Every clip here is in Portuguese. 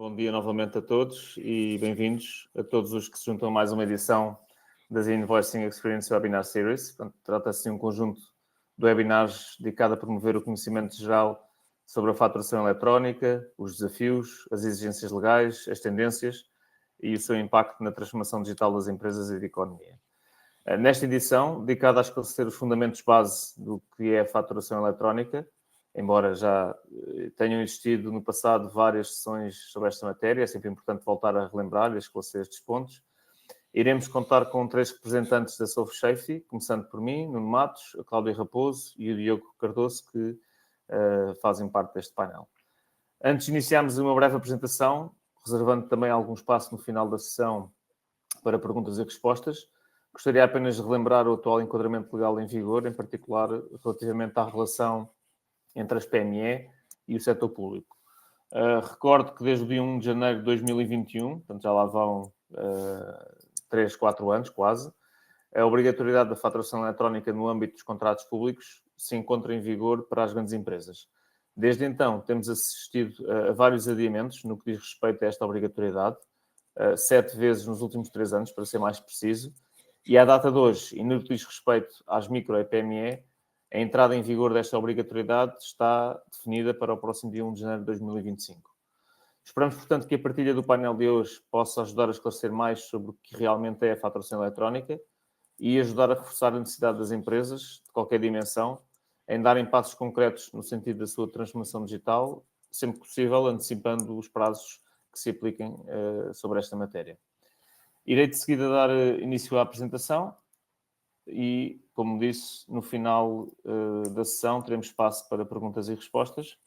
Bom dia novamente a todos e bem-vindos a todos os que se juntam a mais uma edição das Invoicing Experience Webinar Series. Trata-se de um conjunto de webinars dedicado a promover o conhecimento geral sobre a faturação eletrónica, os desafios, as exigências legais, as tendências e o seu impacto na transformação digital das empresas e da economia. Nesta edição, dedicada a esclarecer os fundamentos base do que é a faturação eletrónica, embora já tenham existido no passado várias sessões sobre esta matéria, é sempre importante voltar a relembrar e a esclarecer estes pontos. Iremos contar com 3 representantes da Soft Safety, começando por mim, Nuno Matos, a Cláudia Raposo e o Diogo Cardoso, que fazem parte deste painel. Antes de iniciarmos uma breve apresentação, reservando também algum espaço no final da sessão para perguntas e respostas, gostaria apenas de relembrar o atual enquadramento legal em vigor, em particular relativamente à relação entre as PME e o setor público. Recordo que desde o dia 1 de janeiro de 2021, portanto já lá vão 3, 4 anos quase, a obrigatoriedade da faturação eletrónica no âmbito dos contratos públicos se encontra em vigor para as grandes empresas. Desde então, temos assistido a vários adiamentos no que diz respeito a esta obrigatoriedade, 7 vezes nos últimos 3 anos, para ser mais preciso, e à data de hoje, e no que diz respeito às micro e PME, a entrada em vigor desta obrigatoriedade está definida para o próximo dia 1 de janeiro de 2025. Esperamos, portanto, que a partilha do painel de hoje possa ajudar a esclarecer mais sobre o que realmente é a faturação eletrónica e ajudar a reforçar a necessidade das empresas, de qualquer dimensão, em darem passos concretos no sentido da sua transformação digital, sempre possível, antecipando os prazos que se apliquem sobre esta matéria. Irei de seguida dar início à apresentação e, como disse, no final da sessão teremos espaço para perguntas e respostas.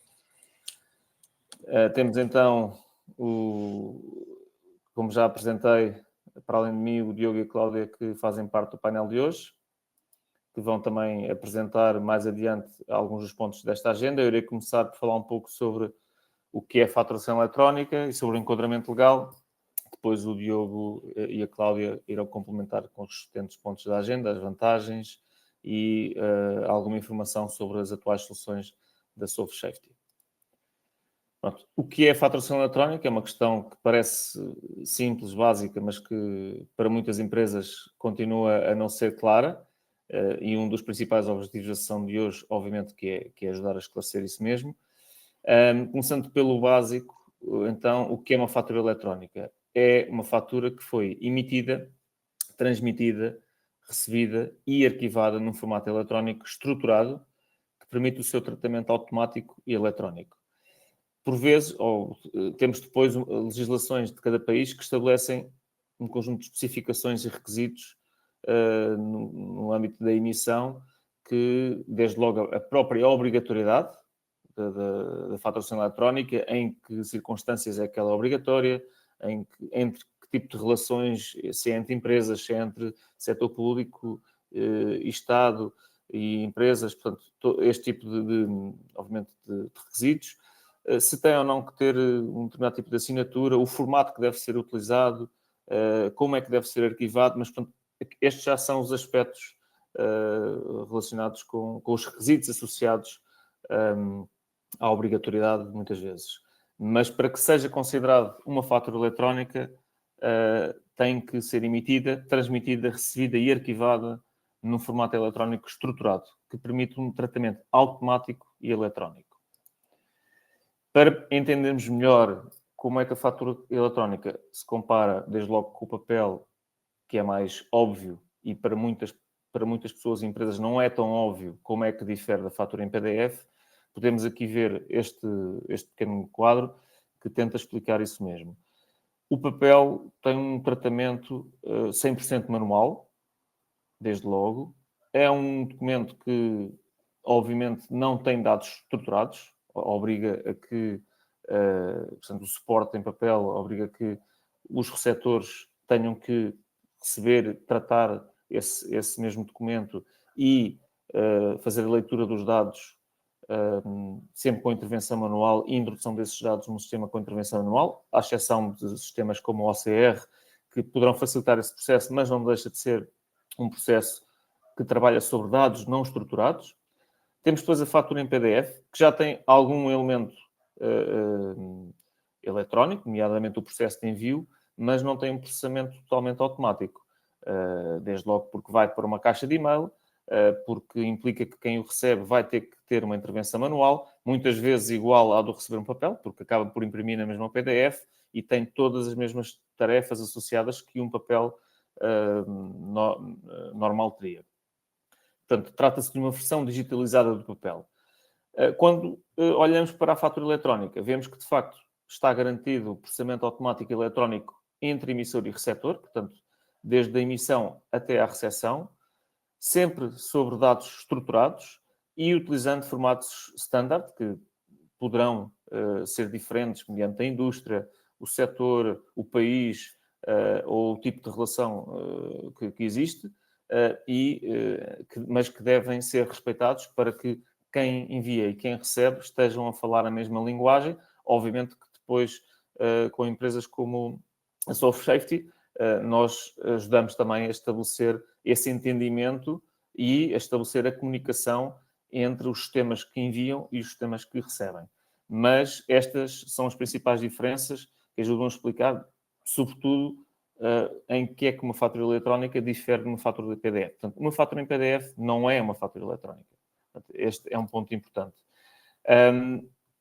Temos então, como já apresentei, para além de mim, o Diogo e a Cláudia, que fazem parte do painel de hoje, que vão também apresentar mais adiante alguns dos pontos desta agenda. Eu irei começar por falar um pouco sobre o que é a faturação eletrónica e sobre o enquadramento legal. Depois o Diogo e a Cláudia irão complementar com os restantes pontos da agenda, as vantagens e alguma informação sobre as atuais soluções da Soft Safety. Pronto. O que é a faturação eletrónica? É uma questão que parece simples, básica, mas que para muitas empresas continua a não ser clara. E um dos principais objetivos da sessão de hoje, obviamente, que é ajudar a esclarecer isso mesmo. Começando pelo básico, então, o que é uma fatura eletrónica? É uma fatura que foi emitida, transmitida, recebida e arquivada num formato eletrónico estruturado que permite o seu tratamento automático e eletrónico. Por vezes, temos depois legislações de cada país que estabelecem um conjunto de especificações e requisitos no âmbito da emissão que, desde logo, a própria obrigatoriedade da faturação eletrónica, em que circunstâncias é que ela é obrigatória, entre que tipo de relações, se é entre empresas, se é entre setor público, Estado e empresas, portanto, este tipo obviamente, de requisitos, se tem ou não que ter um determinado tipo de assinatura, o formato que deve ser utilizado, como é que deve ser arquivado, mas, portanto, estes já são os aspectos relacionados com os requisitos associados à obrigatoriedade, muitas vezes. Mas para que seja considerado uma fatura eletrónica, tem que ser emitida, transmitida, recebida e arquivada num formato eletrónico estruturado, que permite um tratamento automático e eletrónico. Para entendermos melhor como é que a fatura eletrónica se compara, desde logo, com o papel, que é mais óbvio, e para muitas pessoas e empresas não é tão óbvio como é que difere da fatura em PDF, podemos aqui ver este pequeno quadro que tenta explicar isso mesmo. O papel tem um tratamento 100% manual, desde logo. É um documento que, obviamente, não tem dados estruturados, obriga a que, portanto, o suporte em papel obriga a que os receptores tenham que receber, tratar esse mesmo documento e fazer a leitura dos dados sempre com intervenção manual e introdução desses dados num sistema com intervenção manual, à exceção de sistemas como o OCR, que poderão facilitar esse processo, mas não deixa de ser um processo que trabalha sobre dados não estruturados. Temos depois a fatura em PDF, que já tem algum elemento eletrónico, nomeadamente o processo de envio, mas não tem um processamento totalmente automático. Desde logo porque vai para uma caixa de e-mail, porque implica que quem o recebe vai ter que ter uma intervenção manual, muitas vezes igual à do receber um papel, porque acaba por imprimir na mesma PDF e tem todas as mesmas tarefas associadas que um papel normal teria. Portanto, trata-se de uma versão digitalizada do papel. Quando olhamos para a fatura eletrónica, vemos que, de facto, está garantido o processamento automático eletrónico entre emissor e receptor, portanto, desde a emissão até à recepção, sempre sobre dados estruturados e utilizando formatos standard, que poderão ser diferentes mediante a indústria, o setor, o país ou o tipo de relação que existe, mas que devem ser respeitados para que quem envia e quem recebe estejam a falar a mesma linguagem. Obviamente que depois, com empresas como a Soft Safety, nós ajudamos também a estabelecer esse entendimento e a estabelecer a comunicação entre os sistemas que enviam e os sistemas que recebem. Mas estas são as principais diferenças que ajudam a explicar, sobretudo, em que é que uma fatura eletrónica difere de uma fatura de PDF. Portanto, uma fatura em PDF não é uma fatura eletrónica. Portanto, este é um ponto importante.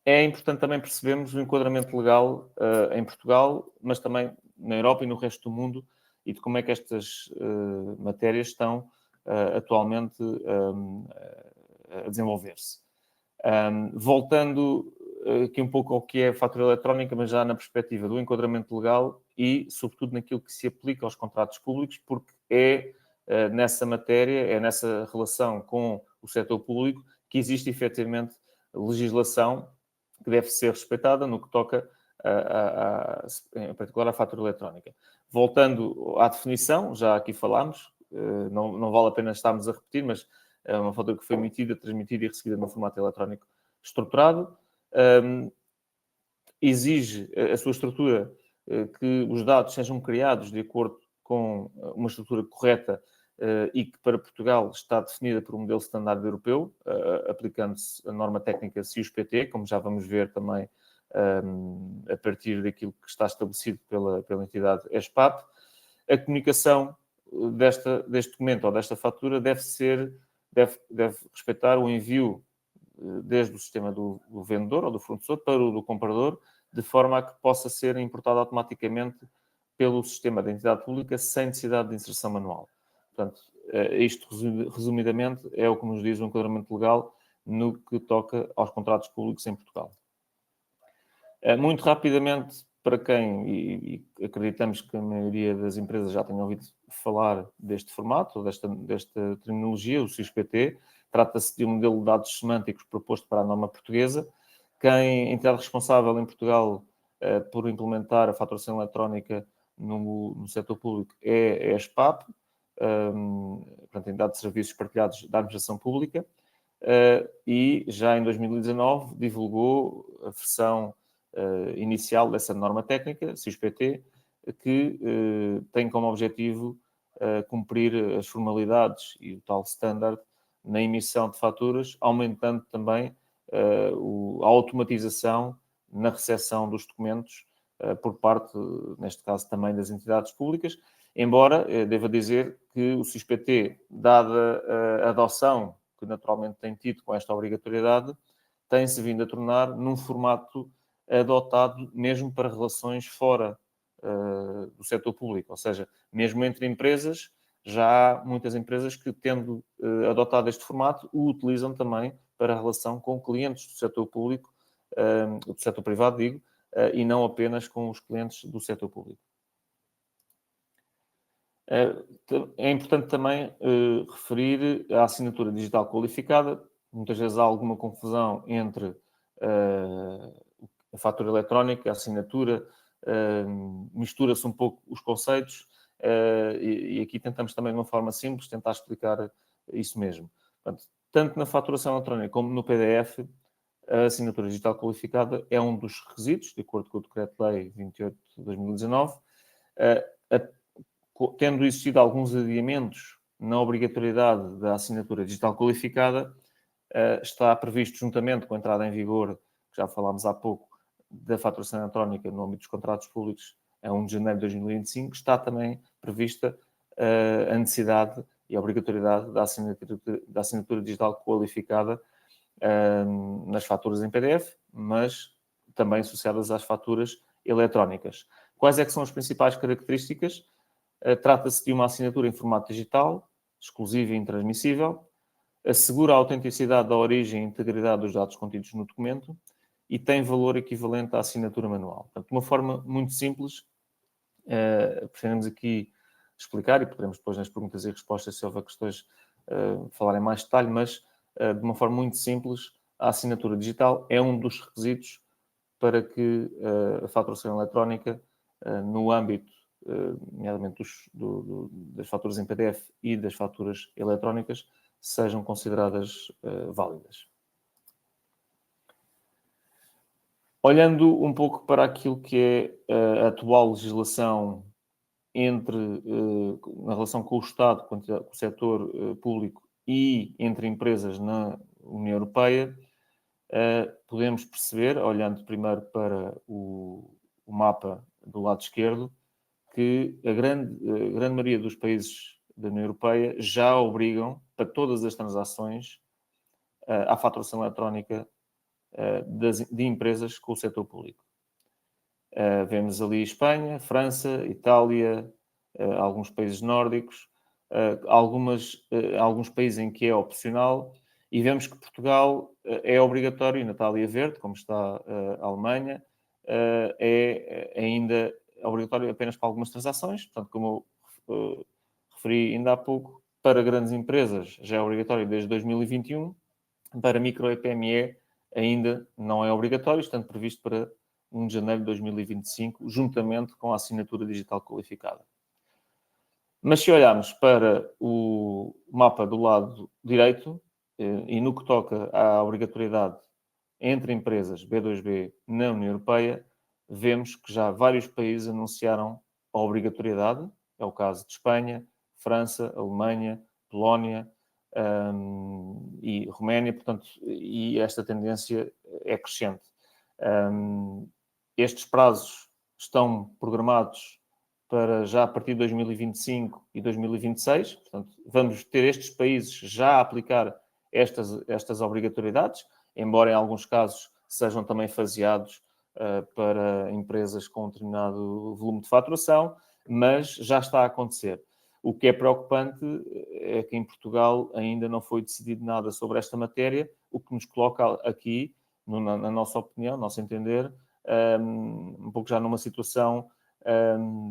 É importante também percebermos o enquadramento legal em Portugal, mas também na Europa e no resto do mundo, e de como é que estas matérias estão atualmente a desenvolver-se. Voltando aqui um pouco ao que é a fatura eletrónica, mas já na perspectiva do enquadramento legal e, sobretudo, naquilo que se aplica aos contratos públicos, porque é nessa matéria, é nessa relação com o setor público que existe efetivamente legislação que deve ser respeitada no que toca, em particular, à fatura eletrónica. Voltando à definição, já aqui falámos, não vale a pena estarmos a repetir, mas é uma fatura que foi emitida, transmitida e recebida no formato eletrónico estruturado. Exige a sua estrutura que os dados sejam criados de acordo com uma estrutura correta e que para Portugal está definida por um modelo standard europeu, aplicando-se a norma técnica CIUS-PT, como já vamos ver também a partir daquilo que está estabelecido pela entidade ESPAP. A comunicação deste documento ou desta fatura deve respeitar o envio desde o sistema do vendedor ou do fornecedor para o do comprador, de forma a que possa ser importado automaticamente pelo sistema da entidade pública sem necessidade de inserção manual. Portanto, isto, resumidamente, é o que nos diz o enquadramento legal no que toca aos contratos públicos em Portugal. Muito rapidamente, para quem, e acreditamos que a maioria das empresas já tenha ouvido falar deste formato, desta terminologia, o CIUS-PT, trata-se de um modelo de dados semânticos proposto para a norma portuguesa. A entidade responsável em Portugal por implementar a faturação eletrónica no setor público é a ESPAP, portanto, a Entidade de Serviços Partilhados da Administração Pública, e já em 2019 divulgou a versão inicial dessa norma técnica, CIUS-PT, que tem como objetivo cumprir as formalidades e o tal standard na emissão de faturas, aumentando também a automatização na recepção dos documentos por parte, neste caso, também das entidades públicas, embora deva dizer que o CIUS-PT, dada a adoção que naturalmente tem tido com esta obrigatoriedade, tem-se vindo a tornar num formato adotado mesmo para relações fora do setor público, ou seja, mesmo entre empresas, já há muitas empresas que, tendo adotado este formato, o utilizam também para a relação com clientes do setor público, do setor privado, digo, e não apenas com os clientes do setor público. É importante também referir a assinatura digital qualificada. Muitas vezes há alguma confusão entre a fatura eletrónica, a assinatura, mistura-se um pouco os conceitos e aqui tentamos também de uma forma simples tentar explicar isso mesmo. Portanto, tanto na faturação eletrónica como no PDF, a assinatura digital qualificada é um dos requisitos, de acordo com o Decreto-Lei 28 de 2019, tendo existido alguns adiamentos na obrigatoriedade da assinatura digital qualificada, está previsto, juntamente com a entrada em vigor, que já falámos há pouco, da faturação eletrónica no âmbito dos contratos públicos a 1 de janeiro de 2025, está também prevista a necessidade e a obrigatoriedade da assinatura digital qualificada nas faturas em PDF, mas também associadas às faturas eletrónicas. Quais é que são as principais características? Trata-se de uma assinatura em formato digital, exclusiva e intransmissível, assegura a autenticidade da origem e integridade dos dados contidos no documento e tem valor equivalente à assinatura manual. Portanto, de uma forma muito simples, pretendemos aqui explicar, e poderemos depois nas perguntas e respostas, se houver questões, falar em mais detalhe, mas de uma forma muito simples, a assinatura digital é um dos requisitos para que a faturação eletrónica, no âmbito, nomeadamente das faturas em PDF e das faturas eletrónicas, sejam consideradas válidas. Olhando um pouco para aquilo que é a atual legislação na relação com o Estado, com o setor público e entre empresas na União Europeia, podemos perceber, olhando primeiro para o mapa do lado esquerdo, que a grande maioria dos países da União Europeia já obrigam, para todas as transações, à faturação eletrónica de empresas com o setor público. Vemos ali Espanha, França, Itália, alguns países nórdicos, alguns países em que é opcional, e vemos que Portugal é obrigatório, e na Itália verde, como está a Alemanha, é ainda obrigatório apenas para algumas transações. Portanto, como eu referi ainda há pouco, para grandes empresas já é obrigatório desde 2021, para micro e PME ainda não é obrigatório, estando previsto para 1 de janeiro de 2025, juntamente com a assinatura digital qualificada. Mas se olharmos para o mapa do lado direito, e no que toca à obrigatoriedade entre empresas B2B na União Europeia, vemos que já vários países anunciaram a obrigatoriedade. É o caso de Espanha, França, Alemanha, Polónia e Roménia, portanto, e esta tendência é crescente. Estes prazos estão programados para já a partir de 2025 e 2026. Portanto, vamos ter estes países já a aplicar estas obrigatoriedades, embora em alguns casos sejam também faseados para empresas com um determinado volume de faturação, mas já está a acontecer. O que é preocupante é que em Portugal ainda não foi decidido nada sobre esta matéria, o que nos coloca aqui, na nossa opinião, nosso entender, um pouco já numa situação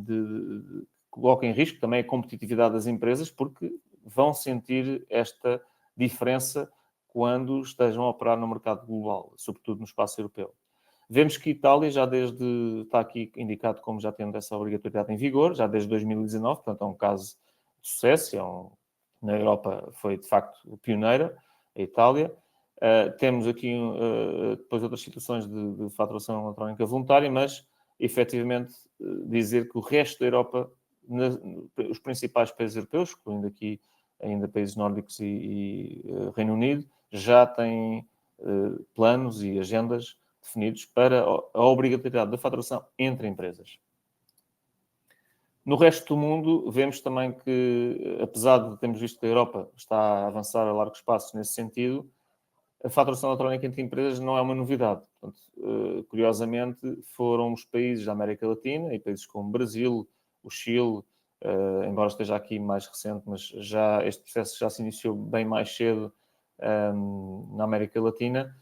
que coloca em risco também a competitividade das empresas, porque vão sentir esta diferença quando estejam a operar no mercado global, sobretudo no espaço europeu. Vemos que Itália está aqui indicado como já tendo essa obrigatoriedade em vigor, já desde 2019, portanto é um caso de sucesso, na Europa foi de facto pioneira, a Itália. Temos aqui depois outras situações de faturação eletrónica voluntária, mas efetivamente dizer que o resto da Europa, os principais países europeus, incluindo aqui ainda países nórdicos e Reino Unido, já têm planos e agendas definidos para a obrigatoriedade da faturação entre empresas. No resto do mundo, vemos também que, apesar de termos visto que a Europa está a avançar a largos passos nesse sentido, a faturação eletrónica entre empresas não é uma novidade. Portanto, curiosamente, foram os países da América Latina e países como o Brasil, o Chile, embora esteja aqui mais recente, mas este processo já se iniciou bem mais cedo na América Latina,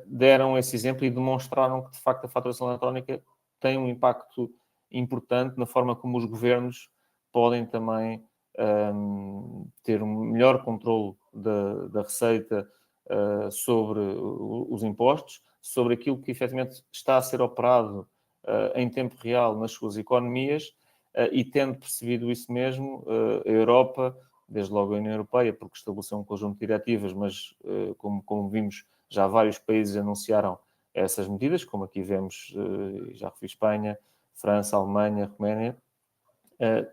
deram esse exemplo e demonstraram que, de facto, a faturação eletrónica tem um impacto importante na forma como os governos podem também ter um melhor controle da receita sobre os impostos, sobre aquilo que efetivamente está a ser operado em tempo real nas suas economias, e tendo percebido isso mesmo, a Europa, desde logo a União Europeia, porque estabeleceu um conjunto de diretivas, mas como vimos, já vários países anunciaram essas medidas, como aqui vemos, já referi Espanha, França, Alemanha, Roménia.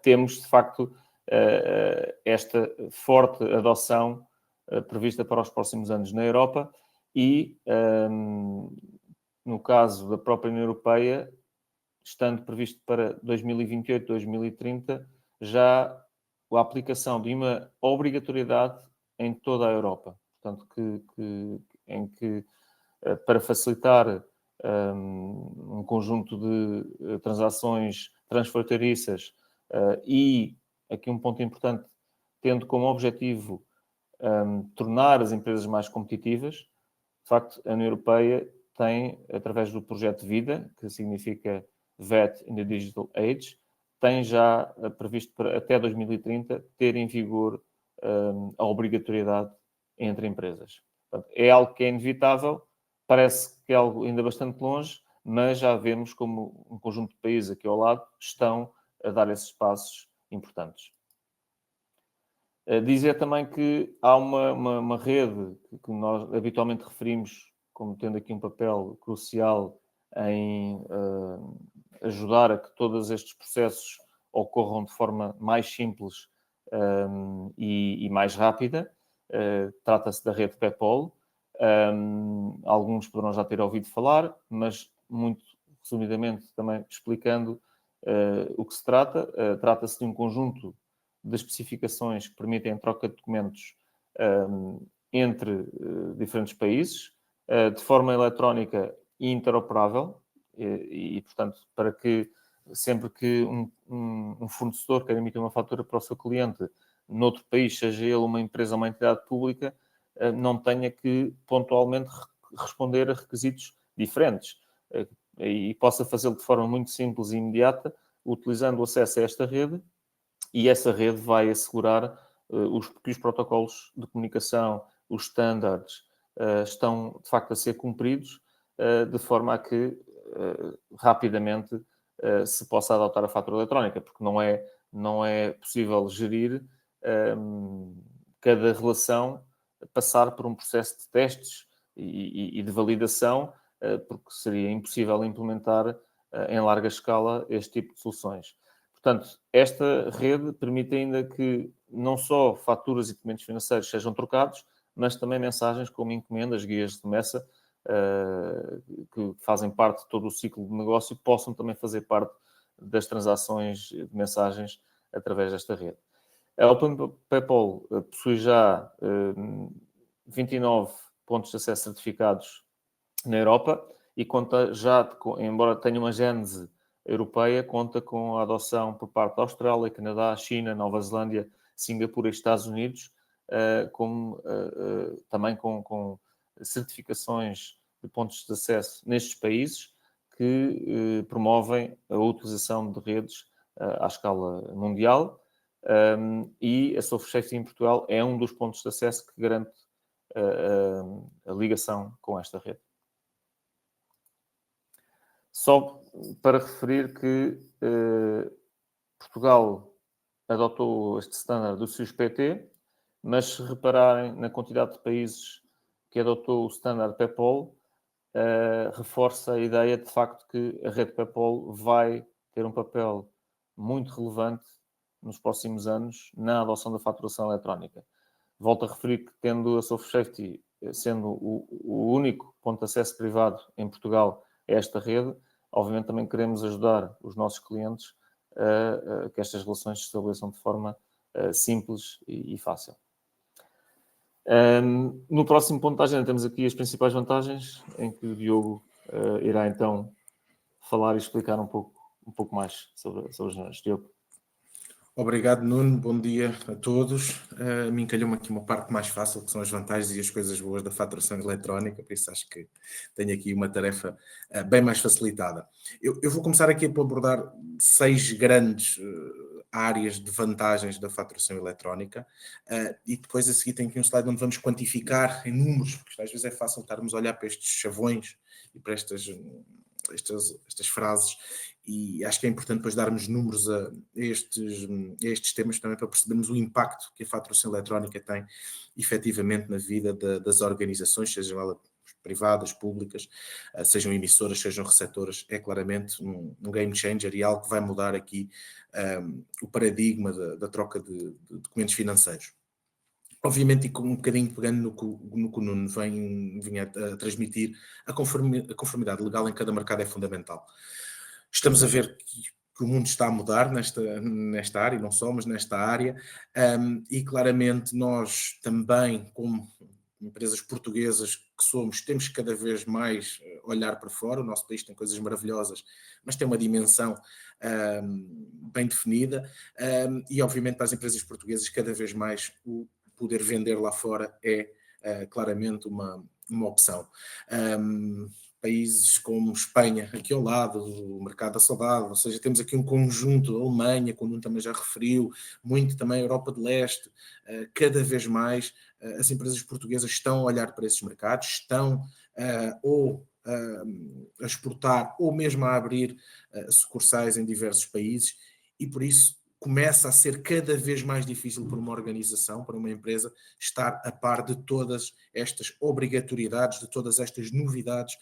Temos, de facto, esta forte adoção prevista para os próximos anos na Europa e no caso da própria União Europeia, estando previsto para 2028, 2030, já a aplicação de uma obrigatoriedade em toda a Europa. Portanto, para facilitar um conjunto de transações transfronteiriças e, aqui um ponto importante, tendo como objetivo tornar as empresas mais competitivas, de facto, a União Europeia tem, através do projeto Vida, que significa VAT in the Digital Age, tem já previsto para até 2030 ter em vigor a obrigatoriedade entre empresas. Portanto, é algo que é inevitável, parece que é algo ainda bastante longe, mas já vemos como um conjunto de países aqui ao lado estão a dar esses passos importantes. Dizer também que há uma rede que nós habitualmente referimos como tendo aqui um papel crucial em ajudar a que todos estes processos ocorram de forma mais simples e mais rápida. Trata-se da rede PayPal. Alguns poderão já ter ouvido falar, mas muito resumidamente também explicando o que se trata. Trata-se de um conjunto de especificações que permitem a troca de documentos entre diferentes países, de forma eletrónica e interoperável, e, portanto, para que sempre que um fornecedor quer emitir uma fatura para o seu cliente noutro país, seja ele uma empresa ou uma entidade pública, não tenha que pontualmente responder a requisitos diferentes e possa fazê-lo de forma muito simples e imediata, utilizando o acesso a esta rede, e essa rede vai assegurar que os protocolos de comunicação, os standards, estão de facto a ser cumpridos de forma a que rapidamente se possa adotar a fatura eletrónica, porque não é possível gerir cada relação, passar por um processo de testes e de validação, porque seria impossível implementar em larga escala este tipo de soluções. Portanto, esta rede permite ainda que não só faturas e documentos financeiros sejam trocados, mas também mensagens como encomendas, guias de remessa, que fazem parte de todo o ciclo de negócio, possam também fazer parte das transações de mensagens através desta rede. A OpenPayPal possui já 29 pontos de acesso certificados na Europa e conta já, embora tenha uma gênese europeia, conta com a adoção por parte da Austrália, Canadá, China, Nova Zelândia, Singapura e Estados Unidos, também com certificações de pontos de acesso nestes países que promovem a utilização de redes à escala mundial, e a SoftSafety em Portugal é um dos pontos de acesso que garante a ligação com esta rede. Só para referir que Portugal adotou este standard do SUS-PT, mas se repararem na quantidade de países que adotou o standard PayPal, reforça a ideia de facto que a rede PayPal vai ter um papel muito relevante nos próximos anos na adoção da faturação eletrónica. Volto a referir que, tendo a SoftSafety sendo o único ponto de acesso privado em Portugal a esta rede, obviamente também queremos ajudar os nossos clientes a que estas relações se estabeleçam de forma simples e fácil. No próximo ponto da agenda temos aqui as principais vantagens, em que o Diogo irá então falar e explicar um pouco mais sobre as vantagens. Diogo. Obrigado, Nuno. Bom dia a todos. A mim calhou-me aqui uma parte mais fácil, que são as vantagens e as coisas boas da faturação eletrónica, por isso acho que tenho aqui uma tarefa bem mais facilitada. Eu vou começar aqui por abordar 6 grandes áreas de vantagens da faturação eletrónica e depois a seguir tenho aqui um slide onde vamos quantificar em números, porque às vezes é fácil estarmos a olhar para estes chavões e para estas frases, e acho que é importante depois darmos números a estes temas também para percebermos o impacto que a faturação eletrónica tem efetivamente na vida das organizações, sejam elas privadas, públicas, sejam emissoras, sejam receptoras. É claramente um game changer e algo que vai mudar aqui o paradigma da troca de documentos financeiros. Obviamente, e com um bocadinho pegando no que o Nuno vinha a transmitir, a conformidade legal em cada mercado é fundamental. Estamos a ver que o mundo está a mudar nesta área, e não só, mas nesta área, e claramente nós também, como empresas portuguesas que somos, temos que cada vez mais olhar para fora. O nosso país tem coisas maravilhosas, mas tem uma dimensão bem definida, e obviamente para as empresas portuguesas cada vez mais o poder vender lá fora é claramente uma opção. Países como Espanha, aqui ao lado, o mercado da saudade, ou seja, temos aqui um conjunto, a Alemanha, como também já referiu, muito também a Europa de Leste, cada vez mais as empresas portuguesas estão a olhar para esses mercados, estão ou a exportar ou mesmo a abrir sucursais em diversos países, e por isso começa a ser cada vez mais difícil para uma organização, para uma empresa, estar a par de todas estas obrigatoriedades, de todas estas novidades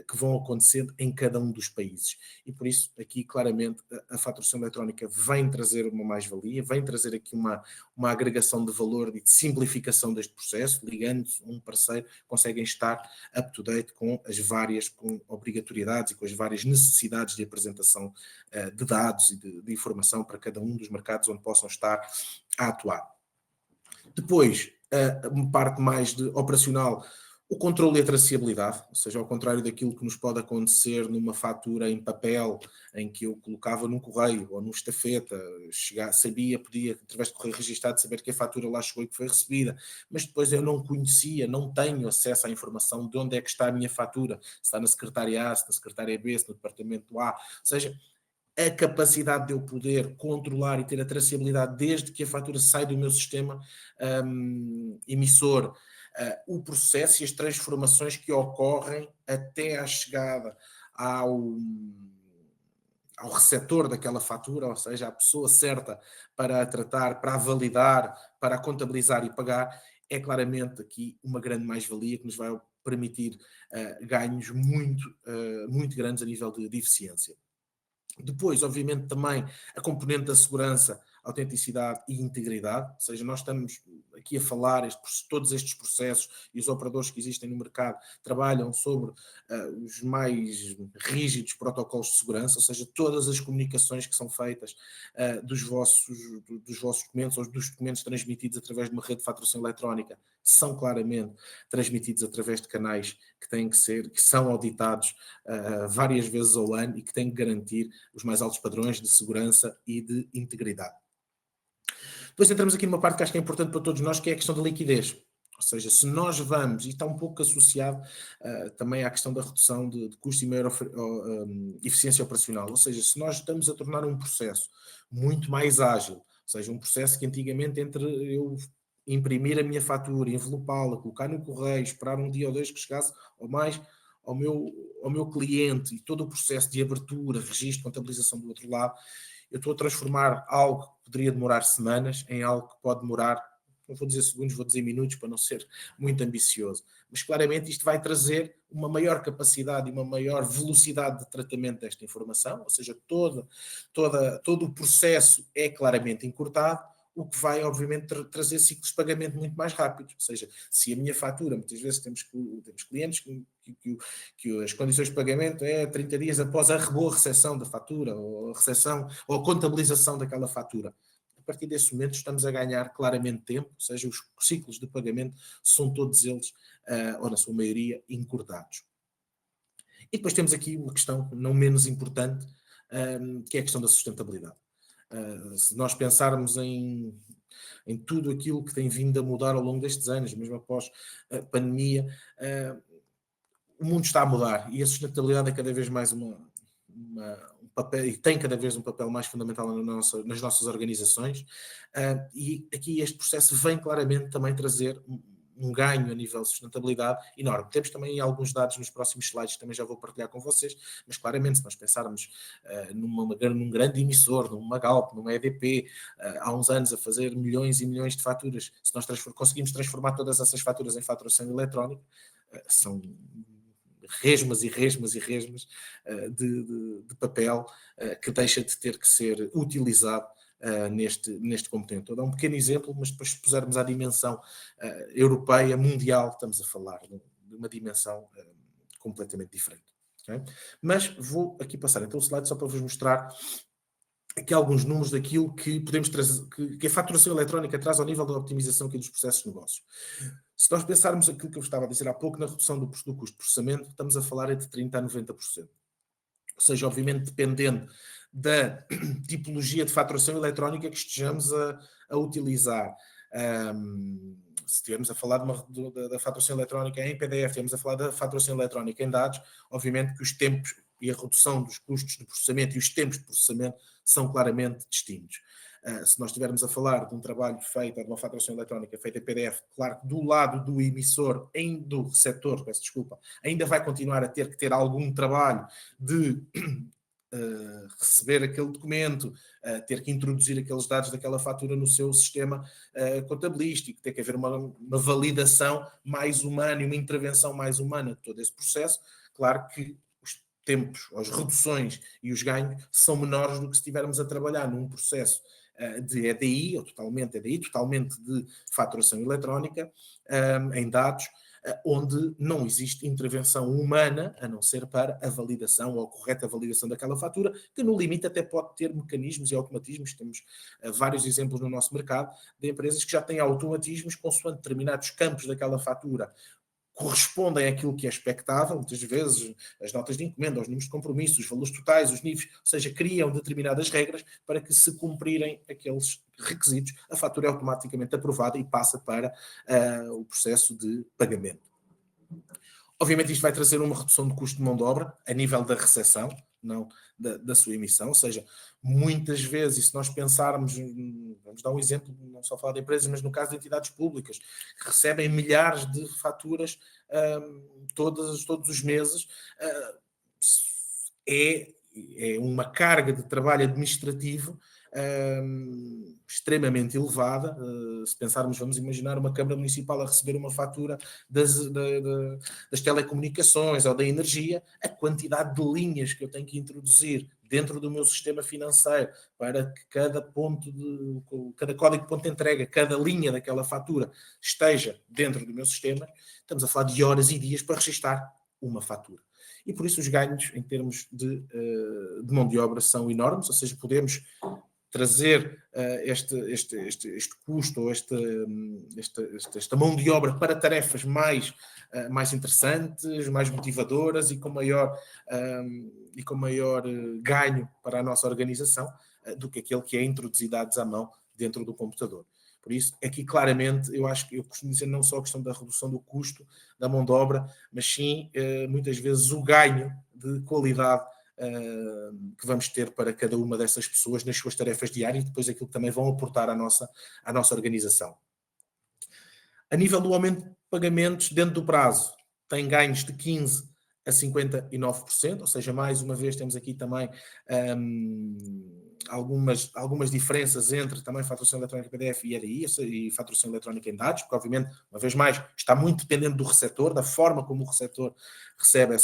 que vão acontecendo em cada um dos países. E por isso, aqui, claramente, a faturação eletrónica vem trazer uma mais-valia, vem trazer aqui uma agregação de valor e de simplificação deste processo, ligando-se a um parceiro, conseguem estar up-to-date com as várias com obrigatoriedades e com as várias necessidades de apresentação de dados e de informação para cada um dos mercados onde possam estar a atuar. Depois, uma parte mais operacional, o controle e a traceabilidade, ou seja, ao contrário daquilo que nos pode acontecer numa fatura em papel, em que eu colocava num correio ou num estafeta, sabia, podia, através de correio registado, saber que a fatura lá chegou e que foi recebida, mas depois eu não conhecia, não tenho acesso à informação de onde é que está a minha fatura, se está na secretária A, se na secretária B, se no departamento A, ou seja, a capacidade de eu poder controlar e ter a traceabilidade desde que a fatura sai do meu sistema emissor, o processo e as transformações que ocorrem até à chegada ao receptor daquela fatura, ou seja, a pessoa certa para a tratar, para a validar, para a contabilizar e pagar, é claramente aqui uma grande mais-valia que nos vai permitir ganhos muito grandes a nível de eficiência. Depois, obviamente, também a componente da segurança, autenticidade e integridade, ou seja, nós estamos aqui a falar, todos estes processos e os operadores que existem no mercado trabalham sobre os mais rígidos protocolos de segurança, ou seja, todas as comunicações que são feitas dos vossos documentos ou dos documentos transmitidos através de uma rede de faturação eletrónica são claramente transmitidos através de canais que são auditados várias vezes ao ano e que têm que garantir os mais altos padrões de segurança e de integridade. Depois entramos aqui numa parte que acho que é importante para todos nós, que é a questão da liquidez. Ou seja, se nós vamos, e está um pouco associado também à questão da redução de custos e maior eficiência operacional, ou seja, se nós estamos a tornar um processo muito mais ágil, ou seja, um processo que antigamente entre eu imprimir a minha fatura, envelopá-la, colocar no correio, esperar um dia ou dois que chegasse ou mais ao meu cliente e todo o processo de abertura, registro, contabilização do outro lado, eu estou a transformar algo que poderia demorar semanas em algo que pode demorar, não vou dizer segundos, vou dizer minutos para não ser muito ambicioso. Mas claramente isto vai trazer uma maior capacidade e uma maior velocidade de tratamento desta informação, ou seja, todo o processo é claramente encurtado, o que vai, obviamente, trazer ciclos de pagamento muito mais rápidos. Ou seja, se a minha fatura, muitas vezes temos clientes que as condições de pagamento é 30 dias após a boa recepção da fatura, ou a recepção, ou a contabilização daquela fatura. A partir desse momento estamos a ganhar claramente tempo, ou seja, os ciclos de pagamento são todos eles, ou na sua maioria, encurtados. E depois temos aqui uma questão não menos importante, que é a questão da sustentabilidade. Se nós pensarmos em tudo aquilo que tem vindo a mudar ao longo destes anos, mesmo após a pandemia, o mundo está a mudar e a sustentabilidade é cada vez mais um papel, e tem cada vez um papel mais fundamental nas nossas organizações, e aqui este processo vem claramente também trazer um ganho a nível de sustentabilidade enorme. Temos também alguns dados nos próximos slides que também já vou partilhar com vocês, mas claramente se nós pensarmos num grande emissor, numa Galp, numa EDP, há uns anos a fazer milhões e milhões de faturas, se nós conseguimos transformar todas essas faturas em faturação eletrónica, são resmas e resmas e resmas de papel que deixa de ter que ser utilizado neste componente todo. É um pequeno exemplo, mas depois se pusermos a dimensão europeia, mundial, estamos a falar de uma dimensão completamente diferente. Okay? Mas vou aqui passar então o slide só para vos mostrar aqui alguns números daquilo que podemos trazer, que a faturação eletrónica traz ao nível da optimização aqui dos processos de negócio. Se nós pensarmos aquilo que eu estava a dizer há pouco, na redução do custo de processamento, estamos a falar entre 30% a 90%. Ou seja, obviamente dependendo da tipologia de faturação eletrónica que estejamos a utilizar. Se estivermos a falar da faturação eletrónica em PDF, estivermos a falar da faturação eletrónica em dados, obviamente que os tempos e a redução dos custos de processamento e os tempos de processamento são claramente distintos. Se nós estivermos a falar de um trabalho feito, de uma faturação eletrónica feita em PDF, claro que do lado do emissor, do receptor, peço desculpa, ainda vai continuar a ter que ter algum trabalho de receber aquele documento, ter que introduzir aqueles dados daquela fatura no seu sistema contabilístico, ter que haver uma validação mais humana e uma intervenção mais humana de todo esse processo. Claro que os tempos, as reduções e os ganhos são menores do que se estivermos a trabalhar num processo de EDI, ou totalmente EDI, totalmente de faturação eletrónica, em dados, onde não existe intervenção humana, a não ser para a validação ou a correta validação daquela fatura, que no limite até pode ter mecanismos e automatismos. Temos vários exemplos no nosso mercado de empresas que já têm automatismos consoante determinados campos daquela fatura correspondem àquilo que é expectável, muitas vezes as notas de encomenda, os números de compromisso, os valores totais, os níveis, ou seja, criam determinadas regras para que, se cumprirem aqueles requisitos, a fatura é automaticamente aprovada e passa para o processo de pagamento. Obviamente isto vai trazer uma redução de custo de mão de obra a nível da recepção, não da sua emissão, ou seja, muitas vezes, se nós pensarmos, vamos dar um exemplo, não só falar de empresas, mas no caso de entidades públicas, que recebem milhares de faturas todos os meses, é uma carga de trabalho administrativo extremamente elevada. Se pensarmos, vamos imaginar uma Câmara Municipal a receber uma fatura das telecomunicações ou da energia, a quantidade de linhas que eu tenho que introduzir dentro do meu sistema financeiro para que cada código de ponto de entrega, cada linha daquela fatura esteja dentro do meu sistema, estamos a falar de horas e dias para registar uma fatura. E por isso os ganhos em termos de mão de obra são enormes, ou seja, podemos trazer este custo ou esta mão de obra para tarefas mais interessantes, mais motivadoras e com maior ganho para a nossa organização do que aquele que é introduzido dados à mão dentro do computador. Por isso, aqui claramente, eu acho que eu costumo dizer não só a questão da redução do custo da mão de obra, mas sim, muitas vezes, o ganho de qualidade que vamos ter para cada uma dessas pessoas nas suas tarefas diárias e depois aquilo que também vão aportar à nossa organização. A nível do aumento de pagamentos dentro do prazo, tem ganhos de 15% a 59%, ou seja, mais uma vez temos aqui também algumas diferenças entre também faturação eletrónica PDF e EDI e faturação eletrónica em dados, porque obviamente, uma vez mais, está muito dependente do receptor, da forma como o receptor recebe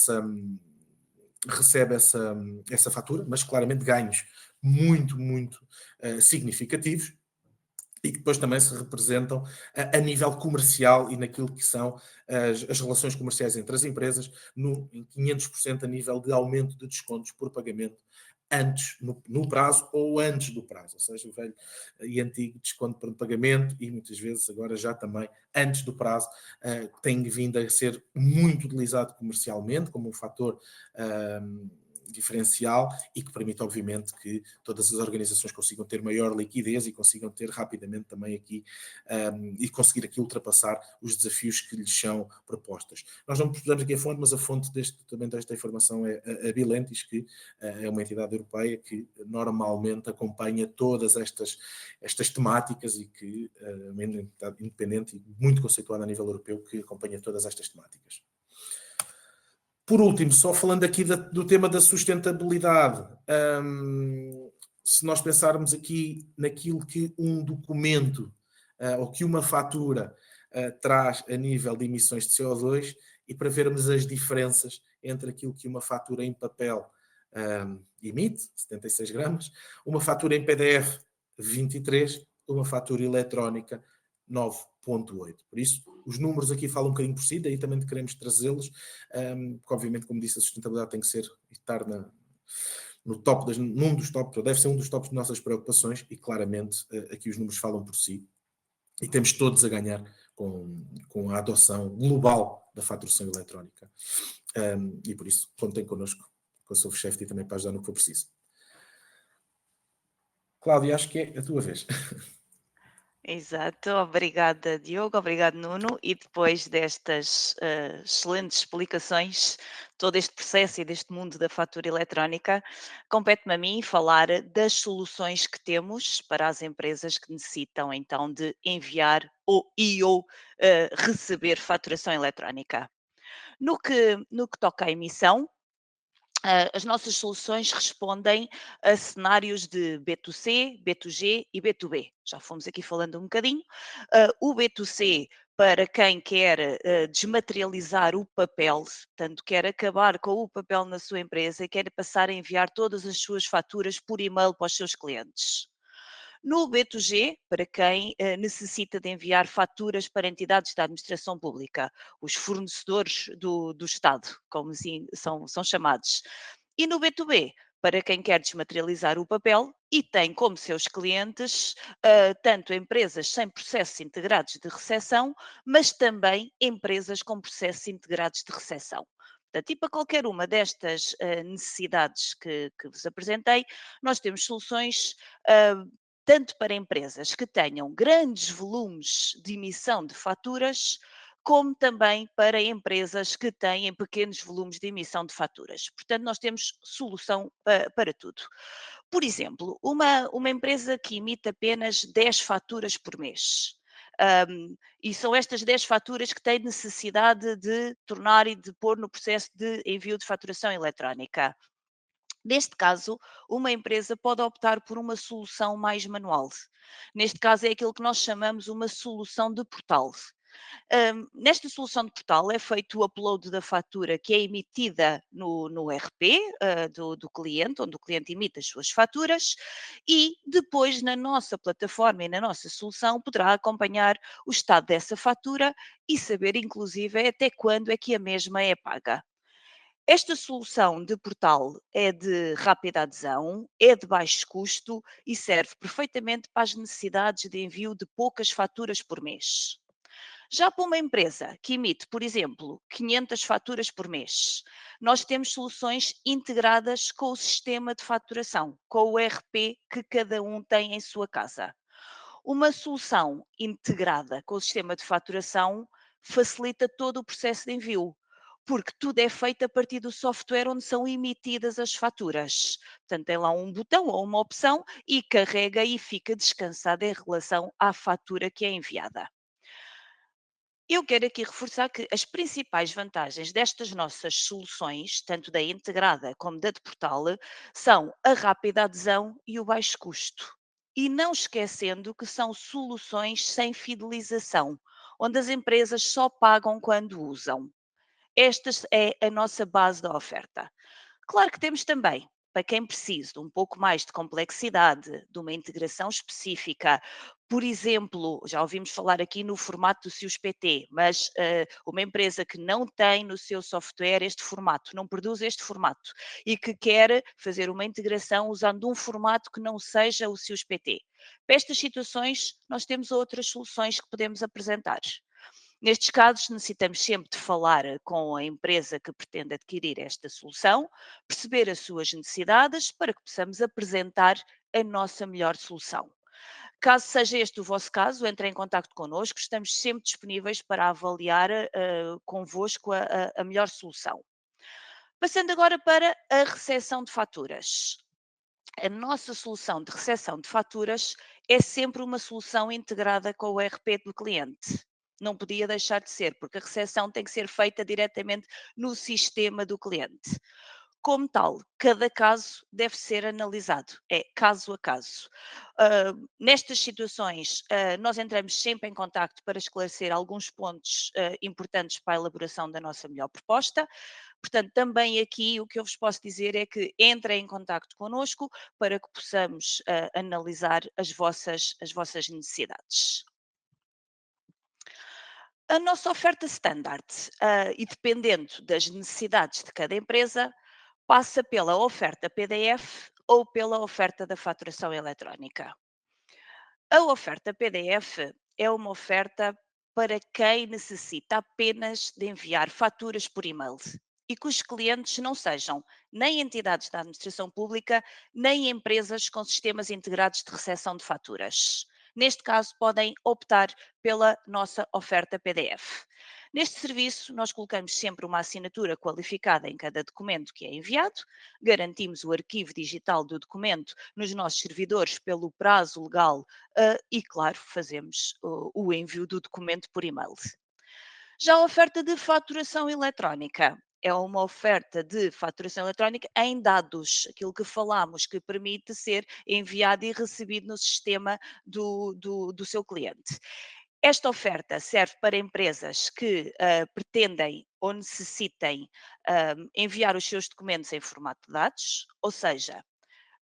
essa fatura, mas claramente ganhos muito, muito significativos e que depois também se representam a nível comercial e naquilo que são as relações comerciais entre as empresas, em 500% a nível de aumento de descontos por pagamento antes, no prazo ou antes do prazo, ou seja, o velho e antigo desconto por pagamento e muitas vezes agora já também antes do prazo, tem vindo a ser muito utilizado comercialmente como um fator diferencial e que permite, obviamente, que todas as organizações consigam ter maior liquidez e consigam ter rapidamente também aqui e conseguir aqui ultrapassar os desafios que lhes são propostas. Nós não precisamos aqui a fonte, mas a fonte também desta informação é a Bilentis, que é uma entidade europeia que normalmente acompanha todas estas temáticas e que é uma entidade independente e muito conceituada a nível europeu que acompanha todas estas temáticas. Por último, só falando aqui do tema da sustentabilidade, se nós pensarmos aqui naquilo que um documento ou que uma fatura traz a nível de emissões de CO2 e para vermos as diferenças entre aquilo que uma fatura em papel emite, 76 gramas, uma fatura em PDF, 23, uma fatura eletrónica 9.8. Por isso, os números aqui falam um bocadinho por si, daí também queremos trazê-los, porque obviamente, como disse, a sustentabilidade tem que estar no top, num dos tops, deve ser um dos tops de nossas preocupações, e claramente aqui os números falam por si, e temos todos a ganhar com a adoção global da faturação eletrónica. E por isso, contem connosco, com a Sofchefty também para ajudar no que for preciso. Cláudia, acho que é a tua vez. Exato, obrigada Diogo, obrigado Nuno, e depois destas excelentes explicações, todo este processo e deste mundo da fatura eletrónica, compete-me a mim falar das soluções que temos para as empresas que necessitam então de enviar ou receber faturação eletrónica. No que toca à emissão, as nossas soluções respondem a cenários de B2C, B2G e B2B. Já fomos aqui falando um bocadinho. O B2C, para quem quer desmaterializar o papel, portanto, quer acabar com o papel na sua empresa e quer passar a enviar todas as suas faturas por e-mail para os seus clientes. No B2G, para quem necessita de enviar faturas para entidades da administração pública, os fornecedores do Estado, como assim são chamados. E no B2B, para quem quer desmaterializar o papel e tem como seus clientes tanto empresas sem processos integrados de recepção, mas também empresas com processos integrados de recepção. Portanto, e para qualquer uma destas necessidades que vos apresentei, nós temos soluções tanto para empresas que tenham grandes volumes de emissão de faturas, como também para empresas que têm pequenos volumes de emissão de faturas. Portanto, nós temos solução para tudo. Por exemplo, uma empresa que emite apenas 10 faturas por mês. E são estas 10 faturas que têm necessidade de tornar e de pôr no processo de envio de faturação eletrónica. Neste caso, uma empresa pode optar por uma solução mais manual. Neste caso, é aquilo que nós chamamos uma solução de portal. Nesta solução de portal é feito o upload da fatura que é emitida no RP do cliente, onde o cliente emite as suas faturas, e depois na nossa plataforma e na nossa solução poderá acompanhar o estado dessa fatura e saber, inclusive, até quando é que a mesma é paga. Esta solução de portal é de rápida adesão, é de baixo custo e serve perfeitamente para as necessidades de envio de poucas faturas por mês. Já para uma empresa que emite, por exemplo, 500 faturas por mês, nós temos soluções integradas com o sistema de faturação, com o ERP que cada um tem em sua casa. Uma solução integrada com o sistema de faturação facilita todo o processo de envio, porque tudo é feito a partir do software onde são emitidas as faturas. Portanto, tem lá um botão ou uma opção e carrega e fica descansada em relação à fatura que é enviada. Eu quero aqui reforçar que as principais vantagens destas nossas soluções, tanto da integrada como da de portal, são a rápida adesão e o baixo custo. E não esquecendo que são soluções sem fidelização, onde as empresas só pagam quando usam. Esta é a nossa base da oferta. Claro que temos também, para quem precisa de um pouco mais de complexidade, de uma integração específica, por exemplo, já ouvimos falar aqui no formato do SIUS-PT, mas uma empresa que não tem no seu software este formato, não produz este formato e que quer fazer uma integração usando um formato que não seja o SIUS-PT. Para estas situações, nós temos outras soluções que podemos apresentar. Nestes casos, necessitamos sempre de falar com a empresa que pretende adquirir esta solução, perceber as suas necessidades para que possamos apresentar a nossa melhor solução. Caso seja este o vosso caso, entre em contato connosco, estamos sempre disponíveis para avaliar convosco a melhor solução. Passando agora para a recepção de faturas. A nossa solução de recepção de faturas é sempre uma solução integrada com o ERP do cliente. Não podia deixar de ser, porque a recepção tem que ser feita diretamente no sistema do cliente. Como tal, cada caso deve ser analisado, é caso a caso. Nestas situações, nós entramos sempre em contacto para esclarecer alguns pontos importantes para a elaboração da nossa melhor proposta. Portanto, também aqui o que eu vos posso dizer é que entrem em contacto connosco para que possamos analisar as vossas necessidades. A nossa oferta standard, e dependendo das necessidades de cada empresa, passa pela oferta PDF ou pela oferta da faturação eletrónica. A oferta PDF é uma oferta para quem necessita apenas de enviar faturas por e-mail e cujos clientes não sejam nem entidades da administração pública, nem empresas com sistemas integrados de recepção de faturas. Neste caso, podem optar pela nossa oferta PDF. Neste serviço, nós colocamos sempre uma assinatura qualificada em cada documento que é enviado, garantimos o arquivo digital do documento nos nossos servidores pelo prazo legal e, claro, fazemos o envio do documento por e-mail. Já a oferta de faturação eletrónica é uma oferta de faturação eletrónica em dados, aquilo que falámos, que permite ser enviado e recebido no sistema do seu cliente. Esta oferta serve para empresas que pretendem ou necessitem enviar os seus documentos em formato de dados, ou seja,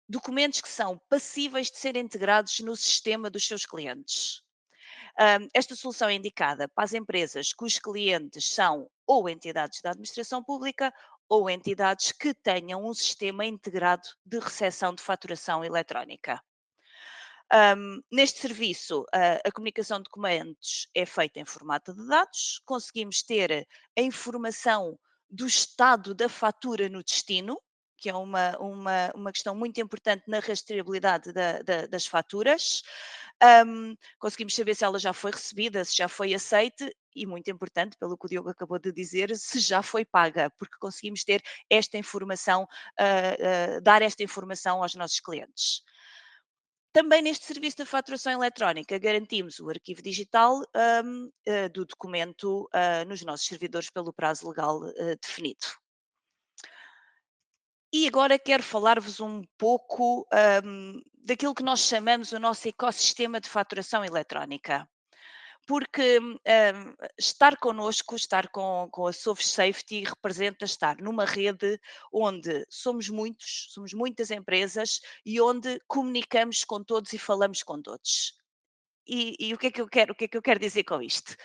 documentos que são passíveis de ser integrados no sistema dos seus clientes. Esta solução é indicada para as empresas cujos clientes são ou entidades da administração pública ou entidades que tenham um sistema integrado de recepção de faturação eletrónica. Neste serviço, a comunicação de documentos é feita em formato de dados, conseguimos ter a informação do estado da fatura no destino, que é uma questão muito importante na rastreabilidade das faturas. Conseguimos saber se ela já foi recebida, se já foi aceite e, muito importante, pelo que o Diogo acabou de dizer, se já foi paga, porque conseguimos ter esta informação, dar esta informação aos nossos clientes. Também neste serviço de faturação eletrónica garantimos o arquivo digital do documento nos nossos servidores pelo prazo legal definido. E agora quero falar-vos um pouco daquilo que nós chamamos o nosso ecossistema de faturação eletrónica. Porque estar connosco, estar com a Sovos Safety representa estar numa rede onde somos muitas empresas e onde comunicamos com todos e falamos com todos. E o que é que eu quero dizer com isto?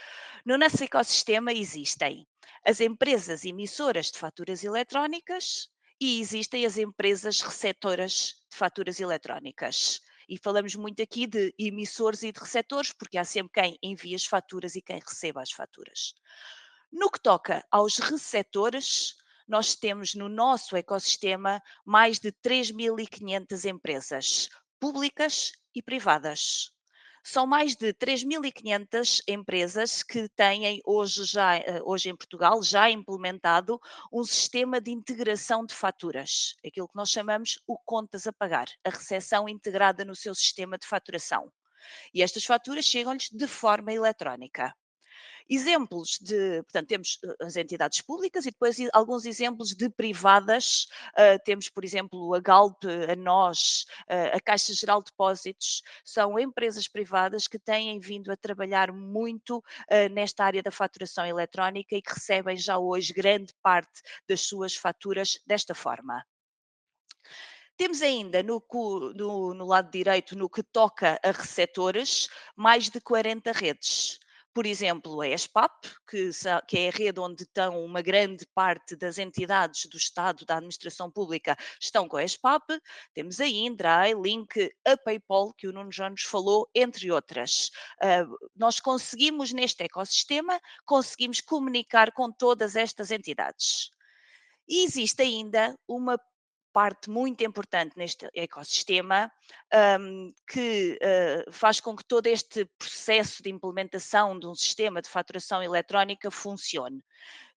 No nosso ecossistema existem as empresas emissoras de faturas eletrónicas e existem as empresas receptoras de faturas eletrónicas. E falamos muito aqui de emissores e de receptores, porque há sempre quem envia as faturas e quem recebe as faturas. No que toca aos receptores, nós temos no nosso ecossistema mais de 3.500 empresas, públicas e privadas. São mais de 3.500 empresas que têm hoje em Portugal já implementado um sistema de integração de faturas, aquilo que nós chamamos o contas a pagar, a recepção integrada no seu sistema de faturação. E estas faturas chegam-lhes de forma eletrónica. Exemplos portanto, temos as entidades públicas e depois alguns exemplos de privadas. Temos, por exemplo, a Galp, a Nós, a Caixa Geral de Depósitos, são empresas privadas que têm vindo a trabalhar muito nesta área da faturação eletrónica e que recebem já hoje grande parte das suas faturas desta forma. Temos ainda no lado direito, no que toca a receptores, mais de 40 redes. Por exemplo, a ESPAP, que é a rede onde estão uma grande parte das entidades do Estado, da administração pública, estão com a ESPAP. Temos a Indra, a iLink, a PayPal, que o Nuno já nos falou, entre outras. Nós conseguimos, neste ecossistema, conseguimos comunicar com todas estas entidades. E existe ainda uma parte muito importante neste ecossistema, que faz com que todo este processo de implementação de um sistema de faturação eletrónica funcione,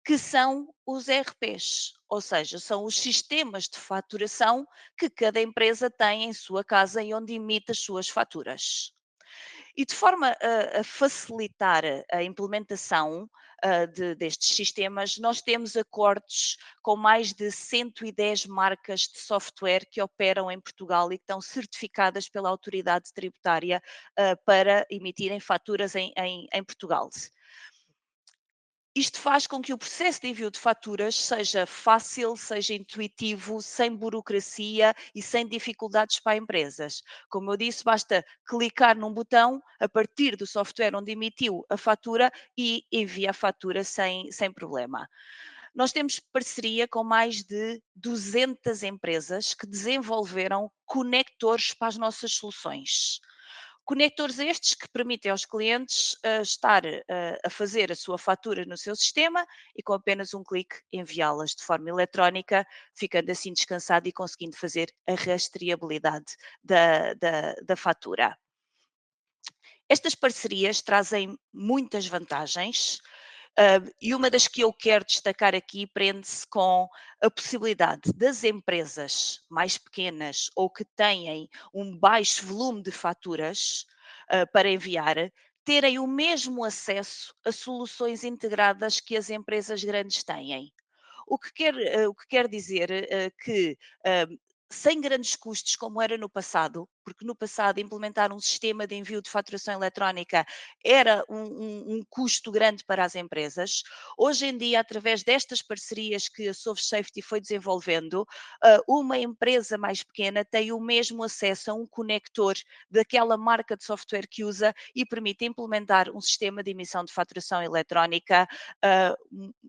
que são os ERPs, ou seja, são os sistemas de faturação que cada empresa tem em sua casa e onde emite as suas faturas. E de forma a facilitar a implementação destes sistemas, nós temos acordos com mais de 110 marcas de software que operam em Portugal e que estão certificadas pela autoridade tributária para emitirem faturas em Portugal. Isto faz com que o processo de envio de faturas seja fácil, seja intuitivo, sem burocracia e sem dificuldades para empresas. Como eu disse, basta clicar num botão a partir do software onde emitiu a fatura e envia a fatura sem problema. Nós temos parceria com mais de 200 empresas que desenvolveram conectores para as nossas soluções. Conectores estes que permitem aos clientes estar a fazer a sua fatura no seu sistema e com apenas um clique enviá-las de forma eletrónica, ficando assim descansado e conseguindo fazer a rastreabilidade da fatura. Estas parcerias trazem muitas vantagens, e uma das que eu quero destacar aqui prende-se com a possibilidade das empresas mais pequenas ou que têm um baixo volume de faturas para enviar, terem o mesmo acesso a soluções integradas que as empresas grandes têm. O que quer dizer que sem grandes custos, como era no passado, porque no passado implementar um sistema de envio de faturação eletrónica era um custo grande para as empresas. Hoje em dia, através destas parcerias que a Solve Safety foi desenvolvendo, uma empresa mais pequena tem o mesmo acesso a um conector daquela marca de software que usa e permite implementar um sistema de emissão de faturação eletrónica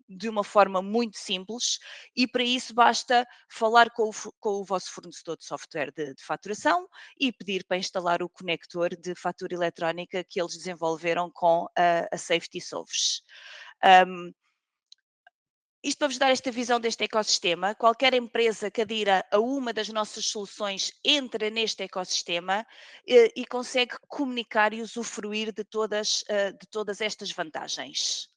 de uma forma muito simples, e para isso basta falar com o vosso fornecedor de software de faturação e pedir para instalar o conector de fatura eletrónica que eles desenvolveram com a Safety Solves. Isto para vos dar esta visão deste ecossistema. Qualquer empresa que adira a uma das nossas soluções entra neste ecossistema e consegue comunicar e usufruir de todas estas vantagens.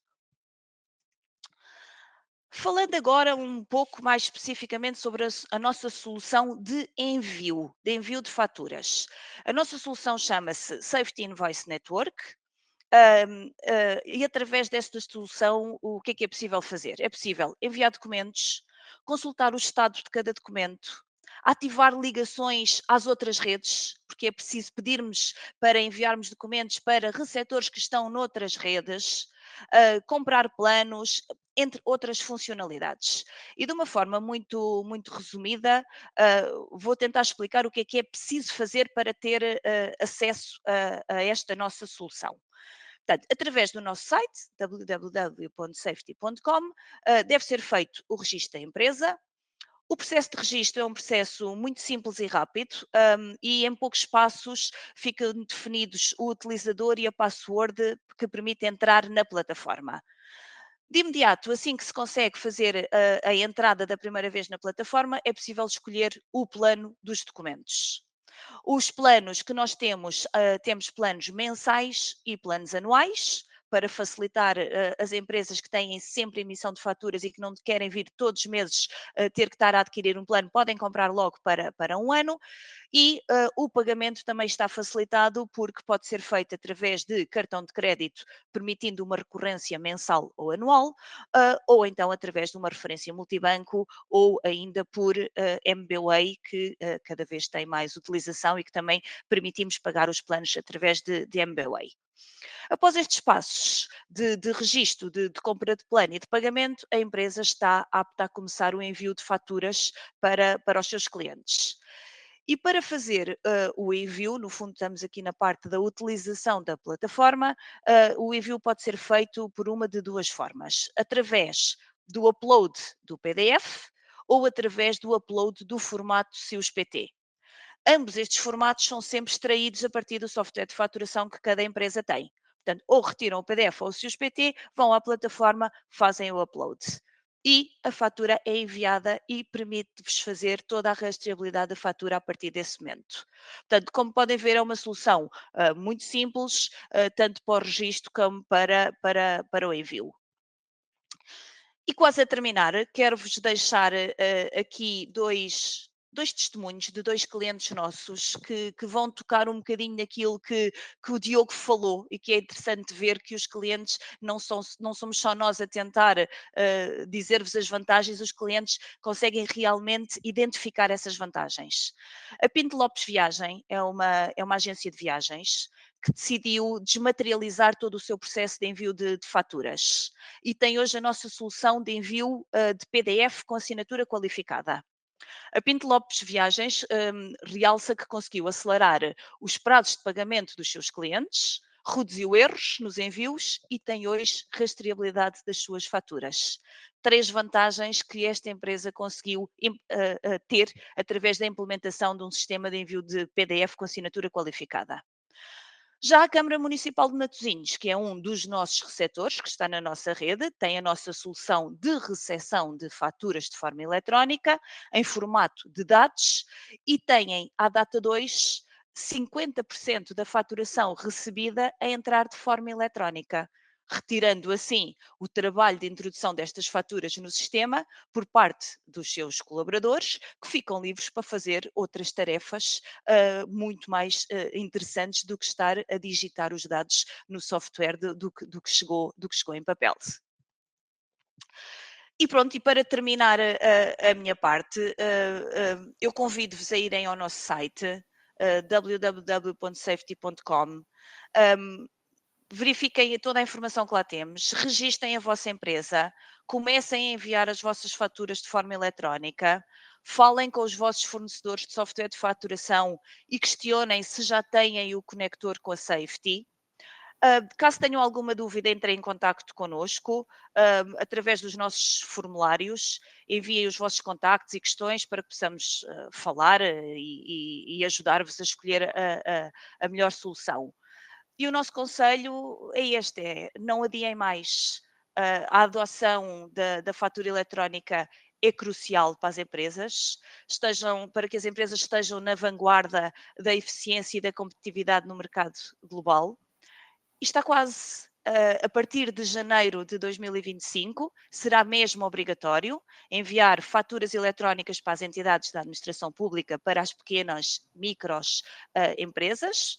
Falando agora um pouco mais especificamente sobre a nossa solução de envio de faturas. A nossa solução chama-se Safety Invoice Network. E através desta solução, o que é possível fazer? É possível enviar documentos, consultar o estado de cada documento, ativar ligações às outras redes, porque é preciso pedirmos para enviarmos documentos para receptores que estão noutras redes, comprar planos, entre outras funcionalidades. E de uma forma muito, muito resumida, vou tentar explicar o que é preciso fazer para ter acesso a esta nossa solução. Portanto, através do nosso site, www.safety.com, deve ser feito o registro da empresa. O processo de registro é um processo muito simples e rápido, e em poucos passos ficam definidos o utilizador e a password que permite entrar na plataforma. De imediato, assim que se consegue fazer a entrada da primeira vez na plataforma, é possível escolher o plano dos documentos. Os planos que nós temos, temos planos mensais e planos anuais, para facilitar as empresas que têm sempre emissão de faturas e que não querem vir todos os meses ter que estar a adquirir um plano, podem comprar logo para um ano. E o pagamento também está facilitado porque pode ser feito através de cartão de crédito, permitindo uma recorrência mensal ou anual, ou então através de uma referência multibanco ou ainda por MBWay, que cada vez tem mais utilização e que também permitimos pagar os planos através de MBWay. Após estes passos de registro, de compra de plano e de pagamento, a empresa está apta a começar o envio de faturas para os seus clientes. E para fazer o envio, no fundo estamos aqui na parte da utilização da plataforma, o envio pode ser feito por uma de duas formas: através do upload do PDF ou através do upload do formato CIUS-PT. Ambos estes formatos são sempre extraídos a partir do software de faturação que cada empresa tem. Portanto, ou retiram o PDF ou o CIUS-PT, vão à plataforma, fazem o upload. E a fatura é enviada e permite-vos fazer toda a rastreabilidade da fatura a partir desse momento. Portanto, como podem ver, é uma solução muito simples, tanto para o registro como para o envio. E quase a terminar, quero-vos deixar aqui dois dois testemunhos de dois clientes nossos que vão tocar um bocadinho naquilo que o Diogo falou e que é interessante ver que os clientes não somos só nós a tentar dizer-vos as vantagens, os clientes conseguem realmente identificar essas vantagens. A Pinto Lopes Viagem é uma agência de viagens que decidiu desmaterializar todo o seu processo de envio de faturas e tem hoje a nossa solução de envio de PDF com assinatura qualificada. A Pinto Lopes Viagens realça que conseguiu acelerar os prazos de pagamento dos seus clientes, reduziu erros nos envios e tem hoje rastreabilidade das suas faturas. 3 vantagens que esta empresa conseguiu ter através da implementação de um sistema de envio de PDF com assinatura qualificada. Já a Câmara Municipal de Matosinhos, que é um dos nossos receptores, que está na nossa rede, tem a nossa solução de recepção de faturas de forma eletrónica, em formato de dados, e têm, à data 2, 50% da faturação recebida a entrar de forma eletrónica, retirando assim o trabalho de introdução destas faturas no sistema por parte dos seus colaboradores, que ficam livres para fazer outras tarefas muito mais interessantes do que estar a digitar os dados no software do que chegou em papel. E pronto, e para terminar a minha parte, eu convido-vos a irem ao nosso site www.safety.com. Verifiquem toda a informação que lá temos, registrem a vossa empresa, comecem a enviar as vossas faturas de forma eletrónica, falem com os vossos fornecedores de software de faturação e questionem se já têm o conector com a Safety. Caso tenham alguma dúvida, entrem em contacto connosco através dos nossos formulários, enviem os vossos contactos e questões para que possamos falar e ajudar-vos a escolher a melhor solução. E o nosso conselho é este, não adiem mais. A adoção da fatura eletrónica é crucial para as empresas, para que as empresas estejam na vanguarda da eficiência e da competitividade no mercado global. E está quase. A partir de janeiro de 2025, será mesmo obrigatório enviar faturas eletrónicas para as entidades da administração pública, para as pequenas, micros empresas,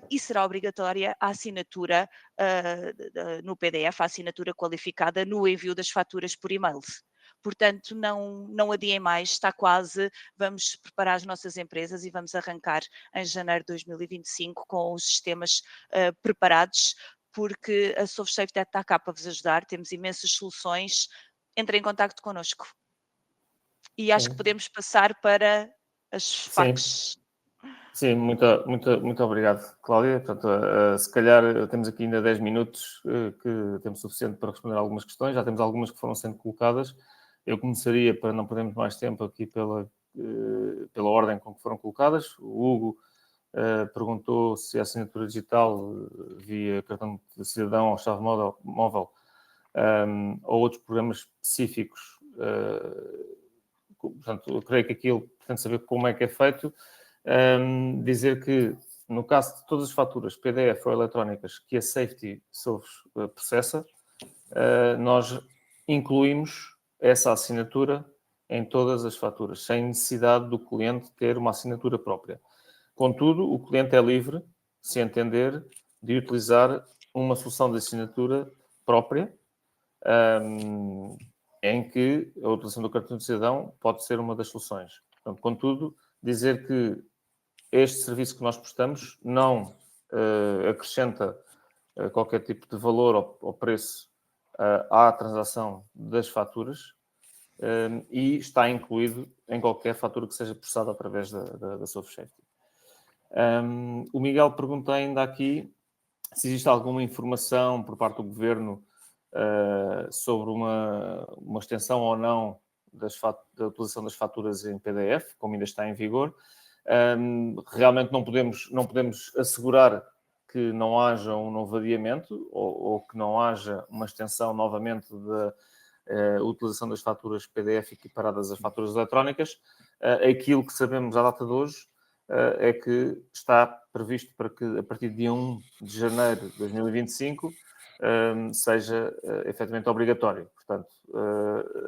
e será obrigatória a assinatura no PDF, a assinatura qualificada no envio das faturas por e-mail. Portanto, não adiem mais, está quase, vamos preparar as nossas empresas e vamos arrancar em janeiro de 2025 com os sistemas preparados, porque a SoftSafety está cá para vos ajudar, temos imensas soluções, entrem em contacto connosco. E acho que podemos passar para as FAQs. Sim, muito obrigado, Cláudia. Portanto, se calhar temos aqui ainda 10 minutos que temos suficiente para responder algumas questões. Já temos algumas que foram sendo colocadas. Eu começaria, para não perdermos mais tempo, aqui pela ordem com que foram colocadas. O Hugo perguntou se a assinatura digital via cartão de cidadão ou chave móvel ou outros programas específicos. Portanto, eu creio que aquilo pretende saber como é que é feito. Dizer que, no caso de todas as faturas PDF ou eletrónicas que a Safety processa, nós incluímos essa assinatura em todas as faturas, sem necessidade do cliente ter uma assinatura própria. Contudo, o cliente é livre, se entender, de utilizar uma solução de assinatura própria, em que a utilização do cartão de cidadão pode ser uma das soluções. Portanto, contudo, dizer que este serviço que nós prestamos não acrescenta qualquer tipo de valor ou preço à transação das faturas e está incluído em qualquer fatura que seja processada através da SoftSafety. O Miguel pergunta ainda aqui se existe alguma informação por parte do Governo sobre uma extensão ou não da utilização das faturas em PDF, como ainda está em vigor. Realmente não podemos assegurar que não haja um novo adiamento ou que não haja uma extensão novamente da utilização das faturas PDF equiparadas às faturas eletrónicas. Aquilo que sabemos à data de hoje é que está previsto para que a partir de dia 1 de janeiro de 2025 seja efetivamente obrigatório. Portanto,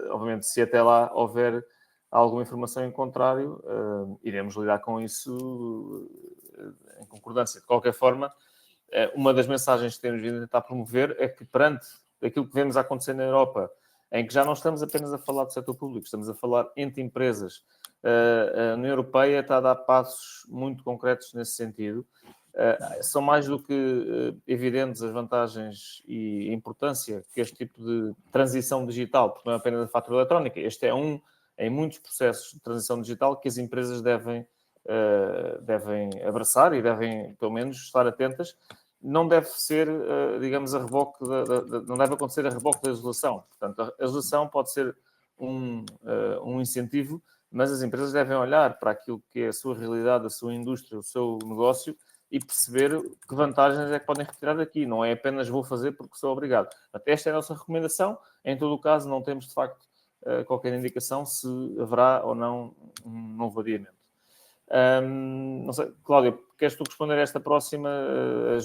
obviamente, se até lá houver alguma informação em contrário, iremos lidar com isso em concordância. De qualquer forma, uma das mensagens que temos vindo a tentar promover é que, perante aquilo que vemos acontecer na Europa, em que já não estamos apenas a falar do setor público, estamos a falar entre empresas, a União Europeia está a dar passos muito concretos nesse sentido. São mais do que evidentes as vantagens e a importância que este tipo de transição digital, porque não é apenas a fatura eletrónica, este é em muitos processos de transição digital que as empresas devem abraçar e devem, pelo menos, estar atentas. Não deve ser, digamos, a reboque não deve acontecer a reboque da legislação. Portanto, a legislação pode ser um incentivo, mas as empresas devem olhar para aquilo que é a sua realidade, a sua indústria, o seu negócio e perceber que vantagens é que podem retirar daqui. Não é apenas vou fazer porque sou obrigado. Até esta é a nossa recomendação. Em todo o caso, não temos, de facto, qualquer indicação se haverá ou não um novo adiamento. Não sei, Cláudia, queres tu responder a esta próxima? A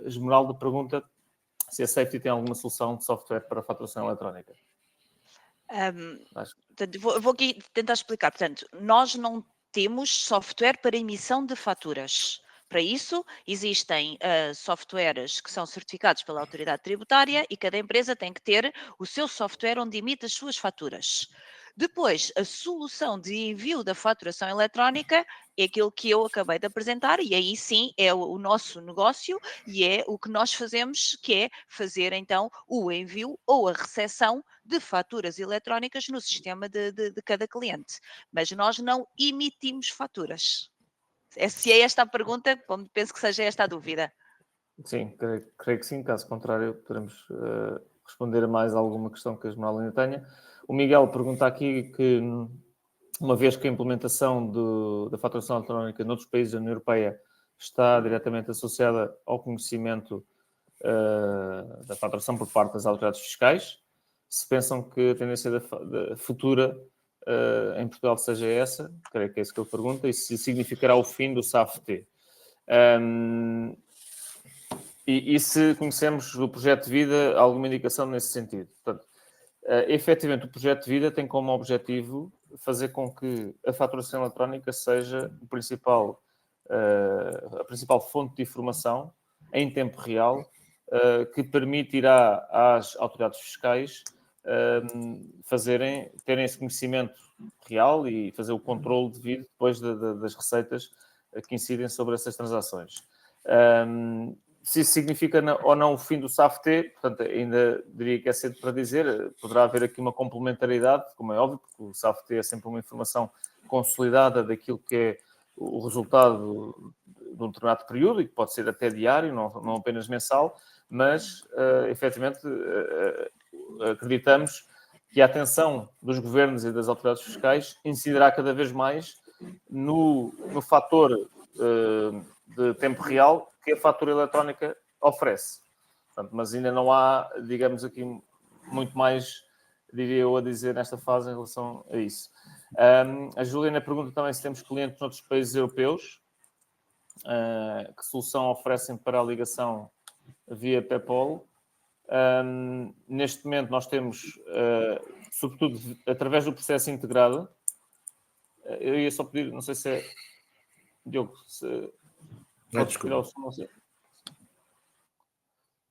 Esmeralda pergunta se a Safety tem alguma solução de software para faturação eletrónica. Vou aqui tentar explicar. Portanto, nós não temos software para emissão de faturas. Para isso, existem softwares que são certificados pela autoridade tributária e cada empresa tem que ter o seu software onde emite as suas faturas. Depois, a solução de envio da faturação eletrónica é aquilo que eu acabei de apresentar e aí sim é o nosso negócio e é o que nós fazemos, que é fazer então o envio ou a recepção de faturas eletrónicas no sistema de cada cliente. Mas nós não emitimos faturas. Se é esta a pergunta, penso que seja esta a dúvida. Sim, creio que sim. Caso contrário, poderemos responder a mais alguma questão que a Esmeralda ainda tenha. O Miguel pergunta aqui que, uma vez que a implementação da faturação eletrónica noutros países da União Europeia está diretamente associada ao conhecimento da faturação por parte das autoridades fiscais, se pensam que a tendência da futura em Portugal seja essa, creio que é isso que ele pergunta, e se significará o fim do SAFT. E se conhecemos do projeto de vida alguma indicação nesse sentido. Portanto, efetivamente, o projeto de vida tem como objetivo fazer com que a faturação eletrónica seja a principal fonte de informação em tempo real que permitirá às autoridades fiscais terem esse conhecimento real e fazer o controle devido depois das receitas que incidem sobre essas transações. Se isso significa ou não o fim do SAFT, portanto, ainda diria que é cedo para dizer. Poderá haver aqui uma complementaridade, como é óbvio, porque o SAFT é sempre uma informação consolidada daquilo que é o resultado de um determinado período, e que pode ser até diário, não apenas mensal, mas, efetivamente, acreditamos que a atenção dos governos e das autoridades fiscais incidirá cada vez mais no fator de tempo real que a fatura eletrónica oferece. Portanto, mas ainda não há, digamos aqui, muito mais, diria eu, a dizer nesta fase em relação a isso. A Juliana pergunta também se temos clientes noutros países europeus. Que solução oferecem para a ligação via PayPal? Neste momento nós temos, sobretudo, através do processo integrado. Eu ia só pedir, não sei se é... Diogo, se... Podes tirar o som, não sei.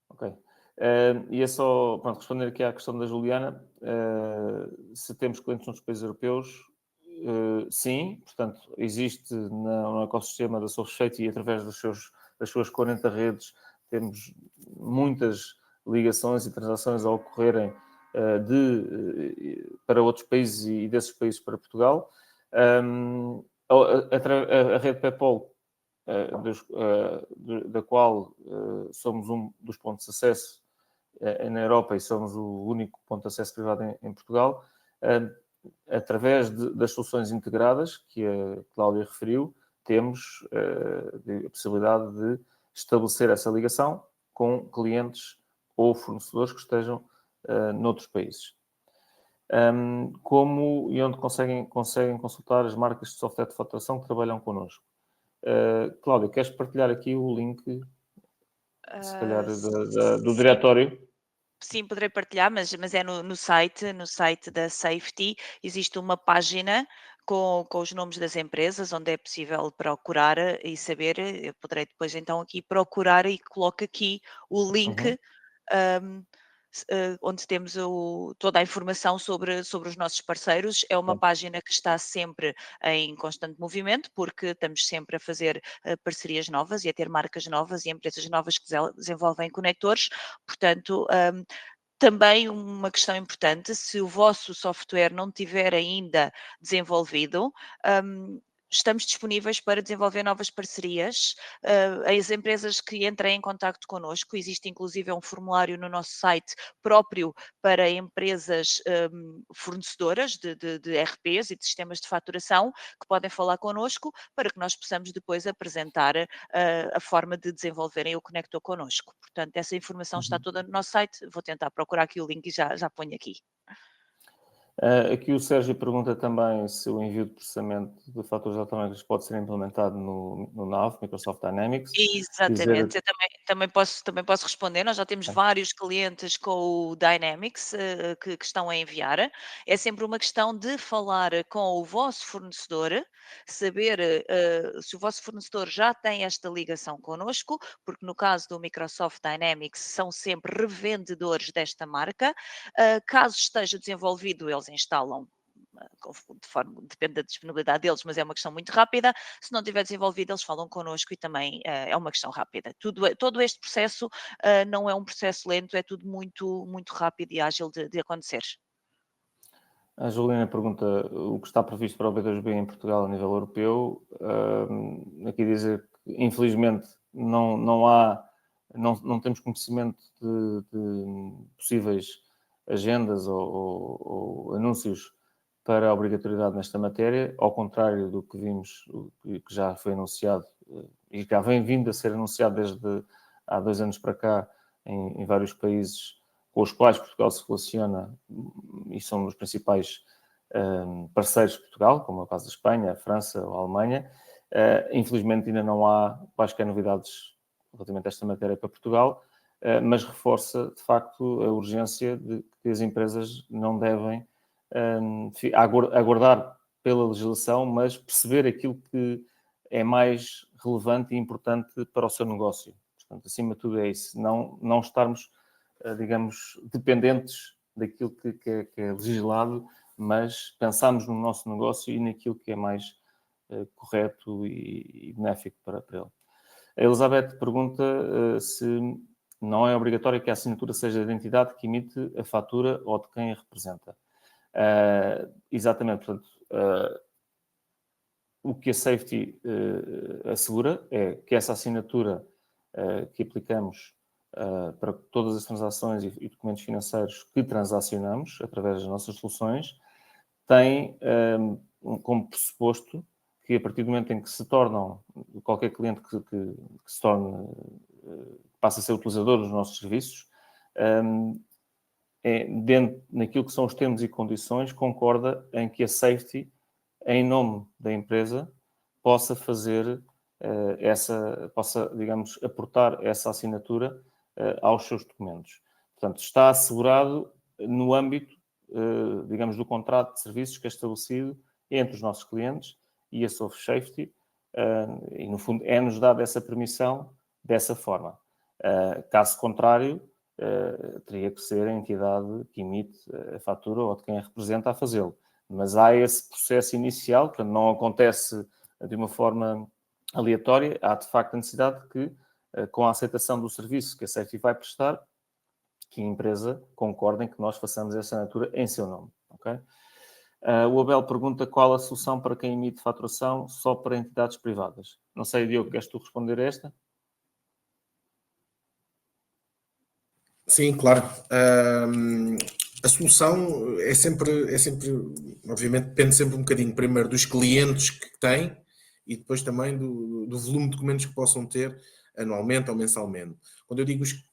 Ok. Ia só responder aqui à questão da Juliana. Se temos clientes nos países europeus, sim. Portanto, existe no ecossistema da Solfechete e através das suas 40 redes temos muitas ligações e transações a ocorrerem para outros países e desses países para Portugal. A rede PayPal, da qual somos um dos pontos de acesso na Europa e somos o único ponto de acesso privado em Portugal, através das soluções integradas que a Cláudia referiu, temos a possibilidade de estabelecer essa ligação com clientes ou fornecedores que estejam noutros países. Como e onde conseguem consultar as marcas de software de faturação que trabalham connosco. Cláudia, queres partilhar aqui o link, se calhar, do diretório? Sim, poderei partilhar, mas é no site da Safety, existe uma página com os nomes das empresas, onde é possível procurar e saber. Eu poderei depois então aqui procurar e coloco aqui o link, hum, onde temos toda a informação sobre os nossos parceiros. É uma Bom, página que está sempre em constante movimento, porque estamos sempre a fazer parcerias novas e a ter marcas novas e empresas novas que desenvolvem conectores. Portanto, também uma questão importante, se o vosso software não tiver ainda desenvolvido, estamos disponíveis para desenvolver novas parcerias. As empresas que entrem em contacto connosco, existe inclusive um formulário no nosso site próprio para empresas fornecedoras de RPs e de sistemas de faturação, que podem falar connosco para que nós possamos depois apresentar a forma de desenvolverem o conector connosco. Portanto, essa informação está toda no nosso site. Vou tentar procurar aqui o link e já ponho aqui. Aqui o Sérgio pergunta também se o envio de processamento de faturas eletrónicas pode ser implementado no NAV, Microsoft Dynamics. Exatamente, eu também posso responder. Nós já temos vários clientes com o Dynamics que estão a enviar. É sempre uma questão de falar com o vosso fornecedor, saber se o vosso fornecedor já tem esta ligação connosco, porque no caso do Microsoft Dynamics são sempre revendedores desta marca. Caso esteja desenvolvido, eles instalam depende da disponibilidade deles, mas é uma questão muito rápida. Se não tiver desenvolvido, eles falam connosco e também é uma questão rápida. Todo este processo não é um processo lento, é tudo muito, muito rápido e ágil de acontecer. A Juliana pergunta o que está previsto para o B2B em Portugal a nível europeu. Aqui dizer que, infelizmente, não temos conhecimento de possíveis agendas ou anúncios para a obrigatoriedade nesta matéria, ao contrário do que vimos, que já foi anunciado e já vem vindo a ser anunciado desde há 2 anos para cá em vários países com os quais Portugal se relaciona e são os principais parceiros de Portugal, como é o caso da Espanha, a França ou a Alemanha. Infelizmente ainda não há quaisquer novidades relativamente a esta matéria para Portugal, mas reforça de facto a urgência de que as empresas não devem aguardar pela legislação, mas perceber aquilo que é mais relevante e importante para o seu negócio. Portanto, acima de tudo é isso, não estarmos, digamos, dependentes daquilo que é legislado, mas pensarmos no nosso negócio e naquilo que é mais correto e benéfico para ele. A Elizabeth pergunta se não é obrigatório que a assinatura seja da entidade que emite a fatura ou de quem a representa. Exatamente, portanto, o que a Safety assegura é que essa assinatura que aplicamos para todas as transações e documentos financeiros que transacionamos através das nossas soluções tem como pressuposto que a partir do momento em que se tornam, qualquer cliente que se torne, passa a ser utilizador dos nossos serviços, dentro naquilo que são os termos e condições, concorda em que a Safety, em nome da empresa, possa fazer possa, digamos, aportar essa assinatura aos seus documentos. Portanto, está assegurado no âmbito, digamos, do contrato de serviços que é estabelecido entre os nossos clientes e a Soft Safety, e no fundo é-nos dada essa permissão dessa forma. Caso contrário, teria que ser a entidade que emite a fatura ou de quem a representa a fazê-lo. Mas há esse processo inicial, portanto não acontece de uma forma aleatória, há de facto a necessidade de que, com a aceitação do serviço que a Safety vai prestar, que a empresa concorde em que nós façamos essa assinatura em seu nome. Okay? O Abel pergunta qual a solução para quem emite faturação só para entidades privadas. Não sei, Diogo, queres tu responder a esta? Sim, claro. A solução é sempre, obviamente, depende sempre um bocadinho, primeiro, dos clientes que têm e depois também do volume de documentos que possam ter anualmente ou mensalmente.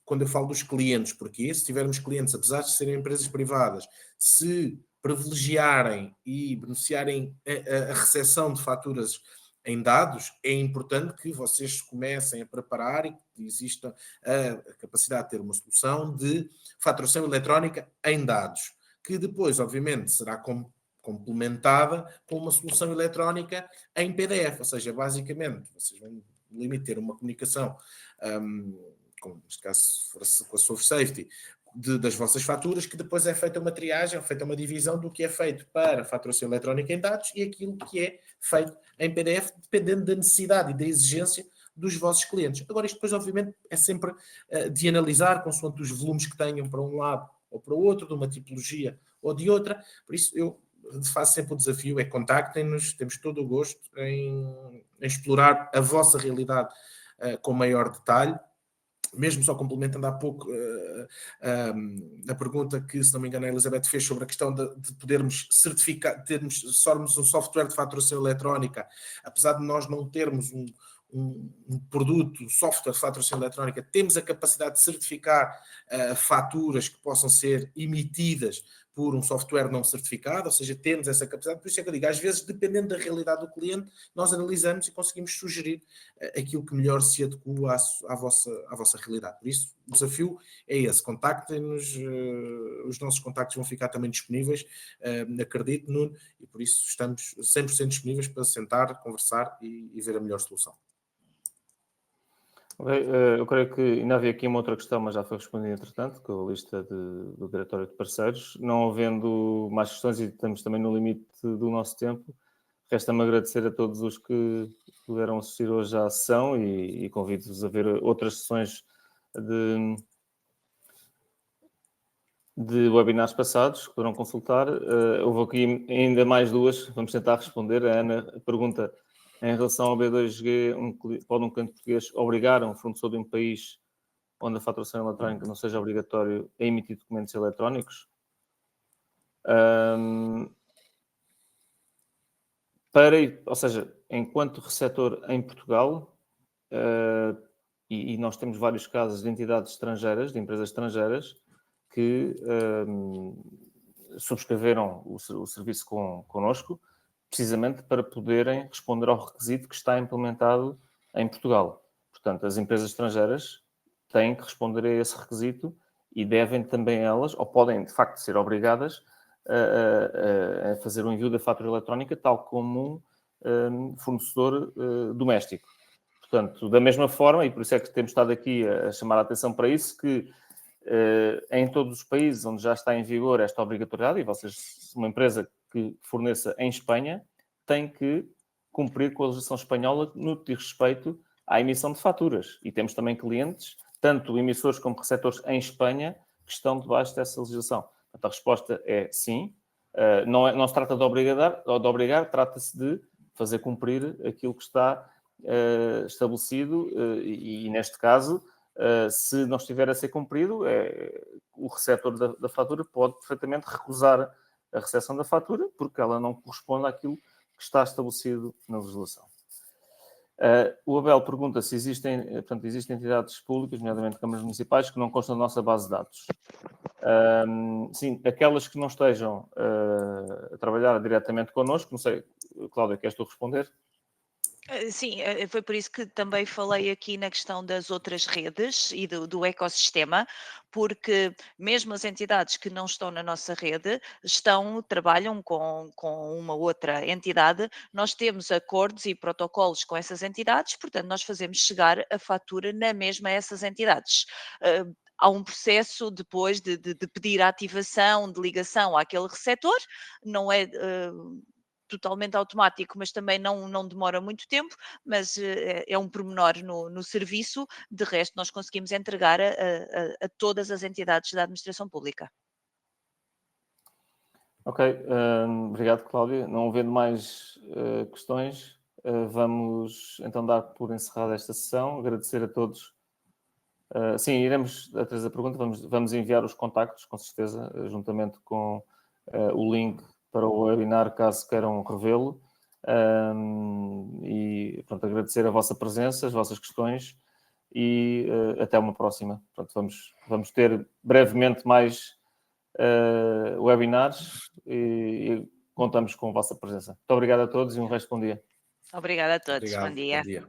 Quando eu falo dos clientes, porque se tivermos clientes, apesar de serem empresas privadas, se privilegiarem e beneficiarem a recepção de faturas em dados, é importante que vocês comecem a preparar e que exista a capacidade de ter uma solução de faturação eletrónica em dados, que depois, obviamente, será complementada com uma solução eletrónica em PDF, ou seja, basicamente, vocês vão limitar uma comunicação, neste caso, com a SourceSafety, das vossas faturas, que depois é feita uma triagem, é feita uma divisão do que é feito para faturação eletrónica em dados e aquilo que é feito em PDF, dependendo da necessidade e da exigência dos vossos clientes. Agora, isto depois, obviamente, é sempre de analisar, consoante os volumes que tenham para um lado ou para o outro, de uma tipologia ou de outra. Por isso, eu faço sempre o desafio, é contactem-nos, temos todo o gosto em explorar a vossa realidade com maior detalhe. Mesmo só complementando há pouco a pergunta que, se não me engano, a Elizabeth fez sobre a questão de podermos certificar, somos um software de faturação eletrónica, apesar de nós não termos um produto, software de faturação eletrónica, temos a capacidade de certificar faturas que possam ser emitidas por um software não certificado, ou seja, temos essa capacidade. Por isso é que eu digo, às vezes, dependendo da realidade do cliente, nós analisamos e conseguimos sugerir aquilo que melhor se adequa à vossa realidade. Por isso, o desafio é esse. Contactem-nos, os nossos contactos vão ficar também disponíveis, acredito, Nuno, e por isso estamos 100% disponíveis para sentar, conversar e ver a melhor solução. Okay, eu creio que ainda havia aqui uma outra questão, mas já foi respondida entretanto, com a lista do Diretório de Parceiros. Não havendo mais questões e estamos também no limite do nosso tempo, resta-me agradecer a todos os que puderam assistir hoje à sessão e convido-vos a ver outras sessões de webinars passados, que poderão consultar. Houve aqui ainda mais duas, vamos tentar responder. A Ana pergunta: em relação ao B2G, pode um cliente português obrigar um fornecedor de um país onde a faturação eletrónica não seja obrigatório a emitir documentos eletrónicos? Ou seja, enquanto receptor em Portugal, e nós temos vários casos de entidades estrangeiras, de empresas estrangeiras, que subscreveram o serviço connosco, precisamente para poderem responder ao requisito que está implementado em Portugal. Portanto, as empresas estrangeiras têm que responder a esse requisito e devem também elas, ou podem de facto ser obrigadas a fazer o envio da fatura eletrónica, tal como um fornecedor doméstico. Portanto, da mesma forma, e por isso é que temos estado aqui a chamar a atenção para isso, que em todos os países onde já está em vigor esta obrigatoriedade, e vocês, uma empresa que forneça em Espanha, tem que cumprir com a legislação espanhola no que diz respeito à emissão de faturas. E temos também clientes, tanto emissores como receptores em Espanha, que estão debaixo dessa legislação. Portanto, a resposta é sim. Não se trata de obrigar, trata-se de fazer cumprir aquilo que está estabelecido e neste caso, se não estiver a ser cumprido, o receptor da fatura pode perfeitamente recusar a recepção da fatura porque ela não corresponde àquilo que está estabelecido na legislação. O Abel pergunta se existem entidades públicas, nomeadamente câmaras municipais, que não constam da nossa base de dados. Sim, aquelas que não estejam a trabalhar diretamente connosco, não sei, Cláudia, queres tu responder? Sim, foi por isso que também falei aqui na questão das outras redes e do ecossistema, porque mesmo as entidades que não estão na nossa rede trabalham com uma outra entidade, nós temos acordos e protocolos com essas entidades, portanto, nós fazemos chegar a fatura na mesma a essas entidades. Há um processo depois de pedir a ativação de ligação àquele receptor, não é totalmente automático, mas também não demora muito tempo, mas é um pormenor no serviço. De resto, nós conseguimos entregar a todas as entidades da administração pública. Ok, obrigado, Cláudia. Não havendo mais questões, vamos então dar por encerrada esta sessão. Agradecer a todos. Sim, iremos, atrás da pergunta, vamos enviar os contactos, com certeza, juntamente com o link para o webinar, caso queiram revê-lo. E pronto, agradecer a vossa presença, as vossas questões e até uma próxima. Pronto, vamos ter brevemente mais webinars e contamos com a vossa presença. Muito obrigado a todos e um resto de bom dia. Obrigada a todos. Bom Obrigado. dia. Bom dia.